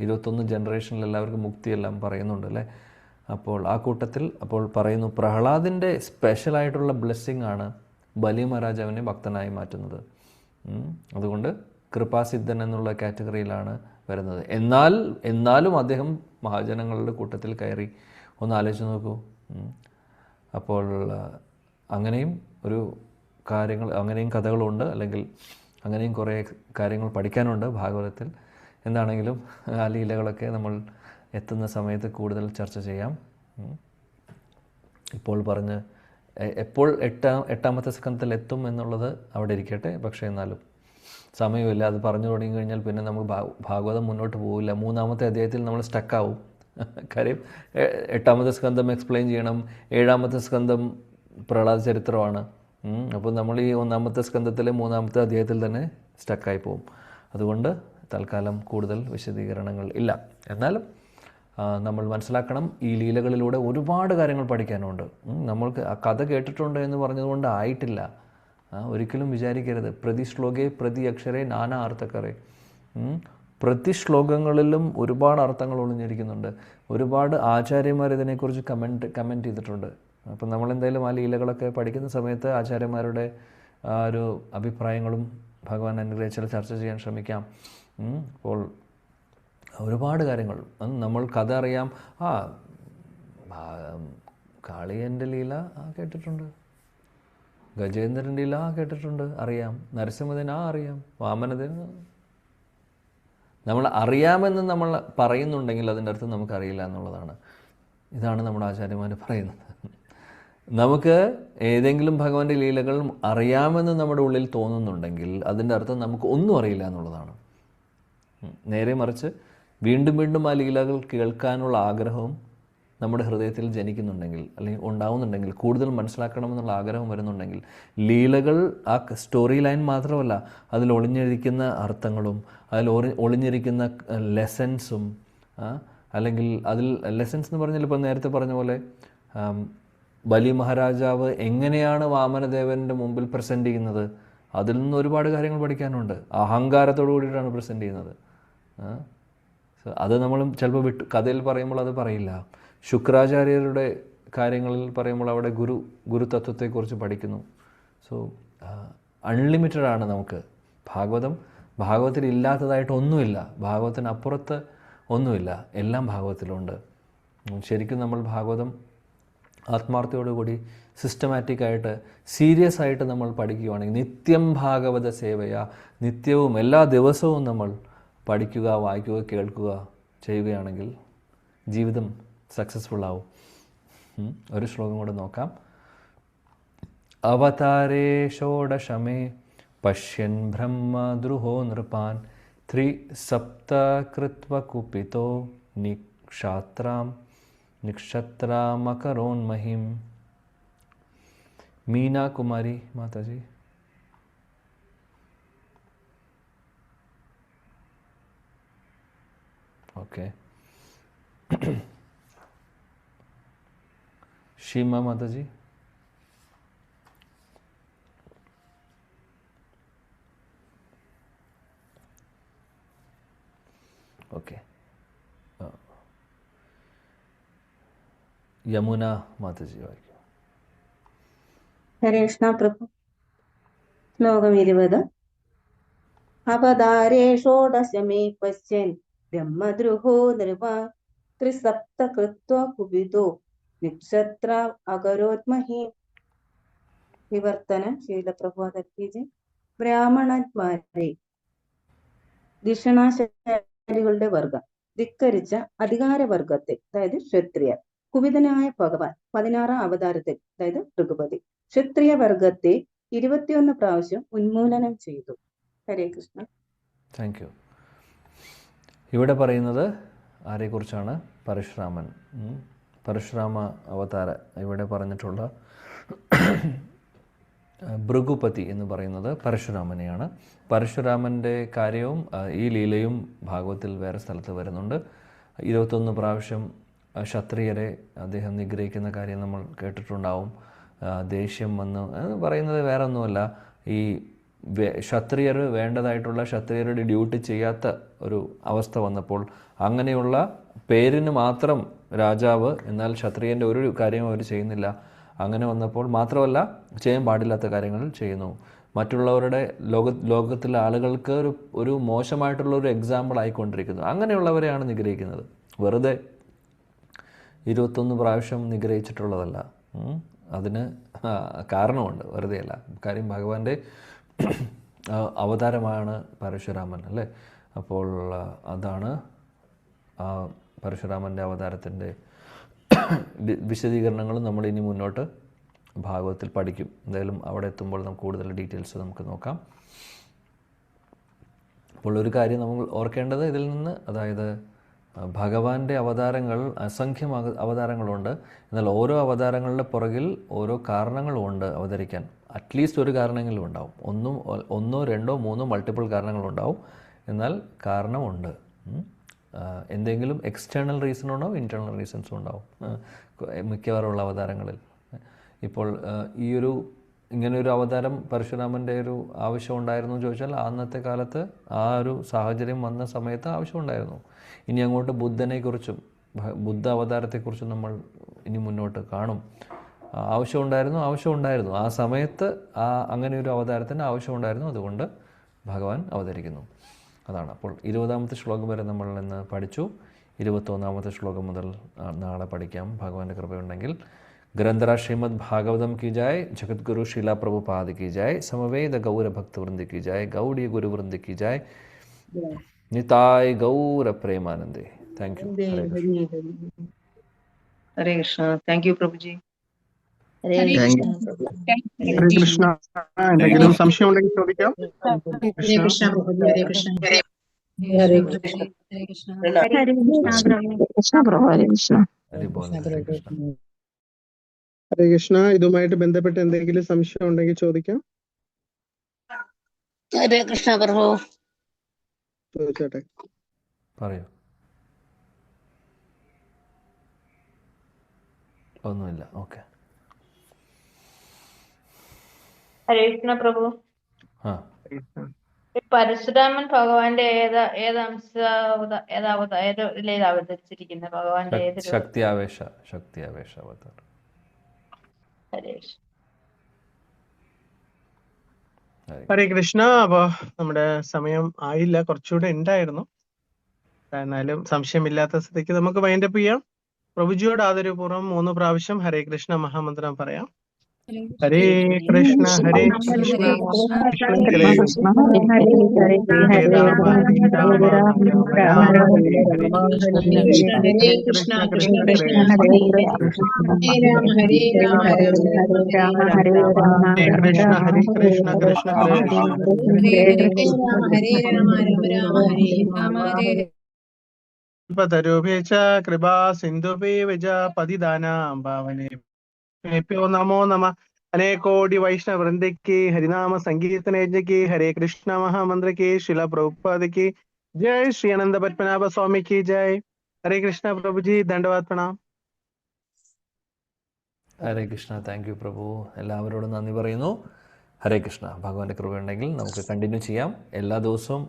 Speaker 1: 21 ജനറേഷനിൽ എല്ലാവർക്കും മുക്തിയെല്ലാം പറയുന്നുണ്ട് അല്ലേ. അപ്പോൾ ആ കൂട്ടത്തിൽ അപ്പോൾ പറയുന്നു പ്രഹ്ലാദിൻ്റെ സ്പെഷ്യലായിട്ടുള്ള ബ്ലെസ്സിങ് ആണ് ബലി മഹാരാജാവിനെ ഭക്തനായി മാറ്റുന്നത്. അതുകൊണ്ട് കൃപാസിദ്ധൻ എന്നുള്ള കാറ്റഗറിയിലാണ് വരുന്നത്. എന്നാലും അദ്ദേഹം മഹാജനങ്ങളുടെ കൂട്ടത്തിൽ കയറി. ഒന്ന് ആലോചിച്ച് നോക്കൂ. അപ്പോൾ അങ്ങനെയും അങ്ങനെയും കഥകളുണ്ട്, അല്ലെങ്കിൽ അങ്ങനെയും കുറേ കാര്യങ്ങൾ പഠിക്കാനുണ്ട് ഭാഗവതത്തിൽ. എന്താണെങ്കിലും ആ ലീലകളൊക്കെ നമ്മൾ എത്തുന്ന സമയത്ത് കൂടുതൽ ചർച്ച ചെയ്യാം. ഇപ്പോൾ എപ്പോൾ എട്ടാമത്തെ സ്കന്ധത്തിൽ എത്തും എന്നുള്ളത് അവിടെ ഇരിക്കട്ടെ. പക്ഷേ എന്നാലും സമയമില്ല. അത് പറഞ്ഞു തുടങ്ങി കഴിഞ്ഞാൽ പിന്നെ നമുക്ക് ഭാഗവതം മുന്നോട്ട് പോകില്ല. 3-ാമത്തെ അധ്യായത്തിൽ നമ്മൾ സ്റ്റക്കാവും. കാര്യം 8-ാമത്തെ സ്കന്ധം എക്സ്പ്ലെയിൻ ചെയ്യണം, 7-ാമത്തെ സ്കന്ധം പ്രഹ്ലാദ ചരിത്രമാണ്. അപ്പോൾ നമ്മൾ ഈ 1-ാമത്തെ സ്കന്ധത്തിലെ 3-ാമത്തെ അധ്യായത്തിൽ തന്നെ സ്റ്റക്കായി പോകും. അതുകൊണ്ട് തൽക്കാലം കൂടുതൽ വിശദീകരണങ്ങൾ ഇല്ല. എന്നാലും നമ്മൾ മനസ്സിലാക്കണം, ഈ ലീലകളിലൂടെ ഒരുപാട് കാര്യങ്ങൾ പഠിക്കാനുണ്ട്. നമ്മൾക്ക് ആ കഥ കേട്ടിട്ടുണ്ട് എന്ന് പറഞ്ഞതുകൊണ്ട് ആയിട്ടില്ല. ഒരിക്കലും വിചാരിക്കരുത്. പ്രതി ശ്ലോകേ പ്രതി അക്ഷരേ നാനാ അർത്ഥക്കറേ. പ്രതി ശ്ലോകങ്ങളിലും ഒരുപാട് അർത്ഥങ്ങൾ ഒളിഞ്ഞിരിക്കുന്നുണ്ട്. ഒരുപാട് ആചാര്യന്മാർ ഇതിനെക്കുറിച്ച് കമൻറ്റ് ചെയ്തിട്ടുണ്ട്. അപ്പം നമ്മളെന്തായാലും ആ ലീലകളൊക്കെ പഠിക്കുന്ന സമയത്ത് ആചാര്യന്മാരുടെ ആ ഒരു അഭിപ്രായങ്ങളും ഭഗവാൻ അനുഗ്രഹിച്ചാൽ ചർച്ച ചെയ്യാൻ ശ്രമിക്കാം. അപ്പോൾ ഒരുപാട് കാര്യങ്ങൾ നമ്മൾ കഥ അറിയാം. കാളിയൻ്റെ ലീല കേട്ടിട്ടുണ്ട്, ഗജേന്ദ്രൻ്റെ ലീല കേട്ടിട്ടുണ്ട്, അറിയാം. നരസിംഹദേവൻ അറിയാം, വാമനദേവൻ നമ്മൾ അറിയാമെന്ന് നമ്മൾ പറയുന്നുണ്ടെങ്കിൽ അതിൻ്റെ അർത്ഥം നമുക്കറിയില്ല എന്നുള്ളതാണ്. ഇതാണ് നമ്മുടെ ആചാര്യന്മാർ പറയുന്നത്. നമുക്ക് ഏതെങ്കിലും ഭഗവാന്റെ ലീലകൾ അറിയാമെന്ന് നമ്മുടെ ഉള്ളിൽ തോന്നുന്നുണ്ടെങ്കിൽ അതിൻ്റെ അർത്ഥം നമുക്ക് ഒന്നും അറിയില്ല എന്നുള്ളതാണ്. നേരെ മറിച്ച് വീണ്ടും വീണ്ടും ആ ലീലകൾ കേൾക്കാനുള്ള ആഗ്രഹവും നമ്മുടെ ഹൃദയത്തിൽ ജനിക്കുന്നുണ്ടെങ്കിൽ, അല്ലെങ്കിൽ ഉണ്ടാവുന്നുണ്ടെങ്കിൽ, കൂടുതൽ മനസ്സിലാക്കണമെന്നുള്ള ആഗ്രഹം വരുന്നുണ്ടെങ്കിൽ, ലീലകൾ ആ സ്റ്റോറി ലൈൻ മാത്രമല്ല, അതിൽ ഒളിഞ്ഞിരിക്കുന്ന അർത്ഥങ്ങളും അതിൽ ഒളിഞ്ഞിരിക്കുന്ന ലെസൻസും, അല്ലെങ്കിൽ അതിൽ ലെസൻസ് എന്ന് പറഞ്ഞാൽ ഇപ്പോൾ നേരത്തെ പറഞ്ഞ പോലെ ബലി മഹാരാജാവ് എങ്ങനെയാണ് വാമനദേവൻ്റെ മുമ്പിൽ പ്രസൻറ്റ് ചെയ്യുന്നത്, അതിൽ നിന്ന് ഒരുപാട് കാര്യങ്ങൾ പഠിക്കാനുണ്ട്. അഹങ്കാരത്തോടു കൂടിയിട്ടാണ് പ്രസൻറ്റ് ചെയ്യുന്നത്. അത് നമ്മളും ചിലപ്പോൾ കഥയിൽ പറയുമ്പോൾ അത് പറയില്ല. ശുക്രാചാര്യരുടെ കാര്യങ്ങളിൽ പറയുമ്പോൾ അവിടെ ഗുരുതത്വത്തെക്കുറിച്ച് പഠിക്കുന്നു. സോ അൺലിമിറ്റഡ് ആണ് നമുക്ക് ഭാഗവതത്തിൽ ഇല്ലാത്തതായിട്ട് ഒന്നുമില്ല, ഭാഗവത്തിനപ്പുറത്ത് ഒന്നുമില്ല, എല്ലാം ഭാഗവത്തിലുണ്ട്. ശരിക്കും നമ്മൾ ഭാഗവതം ആത്മാർത്ഥയോടുകൂടി സിസ്റ്റമാറ്റിക്കായിട്ട് സീരിയസ് ആയിട്ട് നമ്മൾ പഠിക്കുകയാണെങ്കിൽ, നിത്യം ഭാഗവത സേവയ, നിത്യവും എല്ലാ ദിവസവും നമ്മൾ പഠിക്കുക, വായിക്കുക, കേൾക്കുക ചെയ്യുകയാണെങ്കിൽ ജീവിതം സക്സസ്ഫുൾ ആവും. ഒരു ശ്ലോകം കൂടെ നോക്കാം. അവതാരേ ഷോഡശമേ പശ്യൻ ബ്രഹ്മദ്രുഹോ നൃപാൻ 3 കൃത്വ കുപിതോ നിക്ഷത്രാമകരോന്മഹിം. मीना कुमारी माता जी. ओके. शीमा माता जी. ओके. यमुना माता जी.
Speaker 2: ഹരേ കൃഷ്ണ പ്രഭു. ശ്ലോകം 20. അവതാരേ ഷോഡശമേ പശ്യൻ ബ്രഹ്മദ്രുഹോ നൃപാ 3 കൃത്വ കുപിതോ നിക്ഷത്ര അകരോത്മഹി. വിവർത്തനം ശീലപ്രഭുജി. ബ്രാഹ്മണന്മാരെ, ധിഷണാശാലികളുടെ വർഗം ധിക്കരിച്ച അധികാരവർഗത്തെ, അതായത് ക്ഷത്രിയർ, കുപിതനായ ഭഗവാൻ 16ാം അവതാരത്തിൽ, അതായത് ഭൃഗുപതി, ക്ഷത്രിയ വർഗത്തെ 21 പ്രാവശ്യം ഉന്മൂലനം ചെയ്തു. ഹരേ കൃഷ്ണ.
Speaker 1: Thank you. ഇവിടെ പറയുന്നത് ആരെക്കുറിച്ചാണ്? പരശുരാമൻ. പരശുരാമ അവതാര ഇവിടെ പറഞ്ഞിട്ടുള്ള ഭൃഗുപതി എന്ന് പറയുന്നത് പരശുരാമനെയാണ്. പരശുരാമൻ്റെ കാര്യവും ഈ ലീലയും ഭാഗവത്തിൽ വേറെ സ്ഥലത്ത് വരുന്നുണ്ട്. 21 പ്രാവശ്യം ക്ഷത്രിയരെ അദ്ദേഹം നിഗ്രഹിക്കുന്ന കാര്യം നമ്മൾ കേട്ടിട്ടുണ്ടാവും. ദേഷ്യം വന്ന് പറയുന്നത് വേറെ ഒന്നുമല്ല, ഈ ക്ഷത്രിയർ വേണ്ടതായിട്ടുള്ള ക്ഷത്രിയരുടെ ഡ്യൂട്ടി ചെയ്യാത്ത ഒരു അവസ്ഥ വന്നപ്പോൾ, അങ്ങനെയുള്ള പേരിന് മാത്രം രാജാവ്, എന്നാൽ ക്ഷത്രിയൻ്റെ ഒരു കാര്യവും അവർ ചെയ്യുന്നില്ല. അങ്ങനെ വന്നപ്പോൾ മാത്രമല്ല, ചെയ്യാൻ പാടില്ലാത്ത കാര്യങ്ങൾ ചെയ്യുന്നു. മറ്റുള്ളവരുടെ ലോകത്തിലെ ആളുകൾക്ക് ഒരു മോശമായിട്ടുള്ള ഒരു എക്സാമ്പിൾ ആയിക്കൊണ്ടിരിക്കുന്നു. അങ്ങനെയുള്ളവരെയാണ് നിഗ്രഹിക്കുന്നത്. വെറുതെ 21 പ്രാവശ്യം നിഗ്രഹിച്ചിട്ടുള്ളതല്ല. അതിന് കാരണമുണ്ട്, വെറുതെ അല്ല. കാര്യം ഭഗവാന്റെ അവതാരമാണ് പരശുരാമൻ, അല്ലേ? അപ്പോൾ അതാണ് ആ പരശുരാമൻ്റെ അവതാരത്തിൻ്റെ വിശദീകരണങ്ങളും നമ്മൾ ഇനി മുന്നോട്ട് ഭാഗവത്തിൽ പഠിക്കും. എന്തായാലും അവിടെ എത്തുമ്പോൾ നമുക്ക് കൂടുതൽ ഡീറ്റെയിൽസ് നമുക്ക് നോക്കാം. അപ്പോൾ ഒരു കാര്യം നമ്മൾ ഓർക്കേണ്ടത് ഇതിൽ നിന്ന്, അതായത് ഭഗവാന്റെ അവതാരങ്ങൾ അസംഖ്യം അവതാരങ്ങളുണ്ട്. എന്നാൽ ഓരോ അവതാരങ്ങളുടെ പുറകിൽ ഓരോ കാരണങ്ങളുമുണ്ട് അവതരിക്കാൻ. അറ്റ്ലീസ്റ്റ് ഒരു കാരണമെങ്കിലും ഉണ്ടാവും. ഒന്നോ രണ്ടോ മൂന്നോ മൾട്ടിപ്പിൾ കാരണങ്ങളുണ്ടാവും, എന്നാൽ കാരണമുണ്ട്. എന്തെങ്കിലും എക്സ്റ്റേണൽ റീസൺ ഉണ്ടാവും, ഇൻറ്റേർണൽ റീസൺസും ഉണ്ടാവും മിക്കവാറുമുള്ള അവതാരങ്ങളിൽ. ഇപ്പോൾ ഇങ്ങനൊരു അവതാരം പരശുരാമൻ്റെ ഒരു ആവശ്യം ഉണ്ടായിരുന്നു എന്ന് ചോദിച്ചാൽ, അന്നത്തെ കാലത്ത് ആ ഒരു സാഹചര്യം വന്ന സമയത്ത് ആവശ്യമുണ്ടായിരുന്നു. ഇനി അങ്ങോട്ട് ബുദ്ധനെക്കുറിച്ചും ബുദ്ധ അവതാരത്തെക്കുറിച്ചും നമ്മൾ ഇനി മുന്നോട്ട് കാണും. ആവശ്യമുണ്ടായിരുന്നു ആ സമയത്ത്. അങ്ങനെ ഒരു അവതാരത്തിന് ആവശ്യമുണ്ടായിരുന്നു, അതുകൊണ്ട് ഭഗവാൻ അവതരിക്കുന്നു. അതാണ്. അപ്പോൾ 20ാമത്തെ ശ്ലോകം വരെ നമ്മൾ ഇന്ന് പഠിച്ചു. 21ാമത്തെ ശ്ലോകം മുതൽ നാളെ പഠിക്കാം, ഭഗവാന്റെ കൃപയുണ്ടെങ്കിൽ. ग्रंथराज श्रीमद् भागवतम की जाए, जगतगुरु शीला प्रभुपाद की जाए, समवेद गौर भक्त वृंद की जाए, गौड़ीय गुरु वृंद की जाए, निताय गौर प्रेमानंदे. Thank you.
Speaker 8: Hare Krishna. Thank you Prabhu ji.
Speaker 2: Hare
Speaker 5: Thank
Speaker 2: Krishna.
Speaker 9: Hare Krishna. എന്തെങ്കിലും സംശയം ഉണ്ടെങ്കിൽ ചോദിക്കാം.
Speaker 6: ഹരേ കൃഷ്ണ പ്രഭുജി. ഹരേ കൃഷ്ണ.
Speaker 2: ഹരേ കൃഷ്ണ.
Speaker 6: ഹരേ കൃഷ്ണ.
Speaker 1: हरि बोल. हरे कृष्ण.
Speaker 9: ഹരേ കൃഷ്ണ. ഇതുമായിട്ട് ബന്ധപ്പെട്ട് എന്തെങ്കിലും സംശയം ഉണ്ടെങ്കിൽ ചോദിക്കാം.
Speaker 10: ഹരേ കൃഷ്ണ പ്രഭു.
Speaker 9: ചോദിച്ചോട്ടെ.
Speaker 1: പറയൂ. ഒന്നുമില്ല. ഓക്കെ.
Speaker 10: ഹരേ കൃഷ്ണ പ്രഭു.
Speaker 1: ആ,
Speaker 10: പരശുരാമൻ ഭഗവാന്റെ ഏത് ഇതിലേത് അവതരിച്ചിരിക്കുന്നത്? ഭഗവാന്റെ ഏത് രൂപം?
Speaker 1: ശക്തിയാവേശ അവതാരം.
Speaker 10: ഹരേ കൃഷ്ണ.
Speaker 9: ഹരേ കൃഷ്ണ. അപ്പൊ നമ്മുടെ സമയം ആയില്ല, കുറച്ചുകൂടെ ഉണ്ടായിരുന്നു. എന്നാലും സംശയമില്ലാത്ത സ്ഥിതിക്ക് നമുക്ക് വൈൻഡപ്പ് ചെയ്യാം. പ്രഭുജിയോട് ആദരപൂർവ്വം 3 പ്രാവശ്യം ഹരേ കൃഷ്ണ മഹാമന്ത്രം പറയാം. ഹരേ കൃഷ്ണ ഹരേ കൃഷ്ണ കൃഷ്ണ കൃഷ്ണ ഹരേ രാമ ഹരേ രാമ രാമ രാമ ഹരേ ഹരേ.
Speaker 6: ഹരേ കൃഷ്ണ കൃഷ്ണ കൃഷ്ണ ഹരേ രാമ ഹരേ രാമ രാമ ഹരേ രാമ.
Speaker 9: ഹരേ കൃഷ്ണ ഹരേ കൃഷ്ണ കൃഷ്ണ കൃഷ്ണ
Speaker 6: ഹരേ രാമ രാമ ഹരേ രാമ ഹരേ.
Speaker 9: തരൂഭേച കൃപാ സിന്ധുഭേവജ പതിദാനാം ഭാവനേ നമോ നമ. അനേകോടി വൈഷ്ണവ വൃന്ദയ്ക്ക് ഹരിനാമ സംകീർത്തനയജ്ഞയ്ക്ക് ഹരേ കൃഷ്ണ മഹാമന്ത്രയ്ക്ക് ശില പ്രഭുപാദയ്ക്ക് ജയ്. ശ്രീ അനന്ത പത്മനാഭ സ്വാമിക്ക് ജയ്. ഹരേ കൃഷ്ണ പ്രഭുജി. ദണ്ഡവാത് പ്രണാം.
Speaker 1: ഹരേ കൃഷ്ണ. താങ്ക് യു പ്രഭു. എല്ലാവരോടും നന്ദി പറയുന്നു. ഹരേ കൃഷ്ണ. ഭഗവാന്റെ കൃപയുണ്ടെങ്കിൽ നമുക്ക് കണ്ടിന്യൂ ചെയ്യാം. എല്ലാ ദിവസവും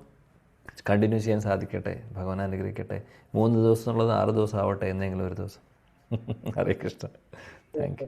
Speaker 1: കണ്ടിന്യൂ ചെയ്യാൻ സാധിക്കട്ടെ. ഭഗവാൻ അനുഗ്രഹിക്കട്ടെ. 3 ദിവസം ഉള്ളത് 6 ദിവസം ആവട്ടെ, എന്നെങ്കിലും ഒരു ദിവസം. ഹരേ കൃഷ്ണ. Thank U.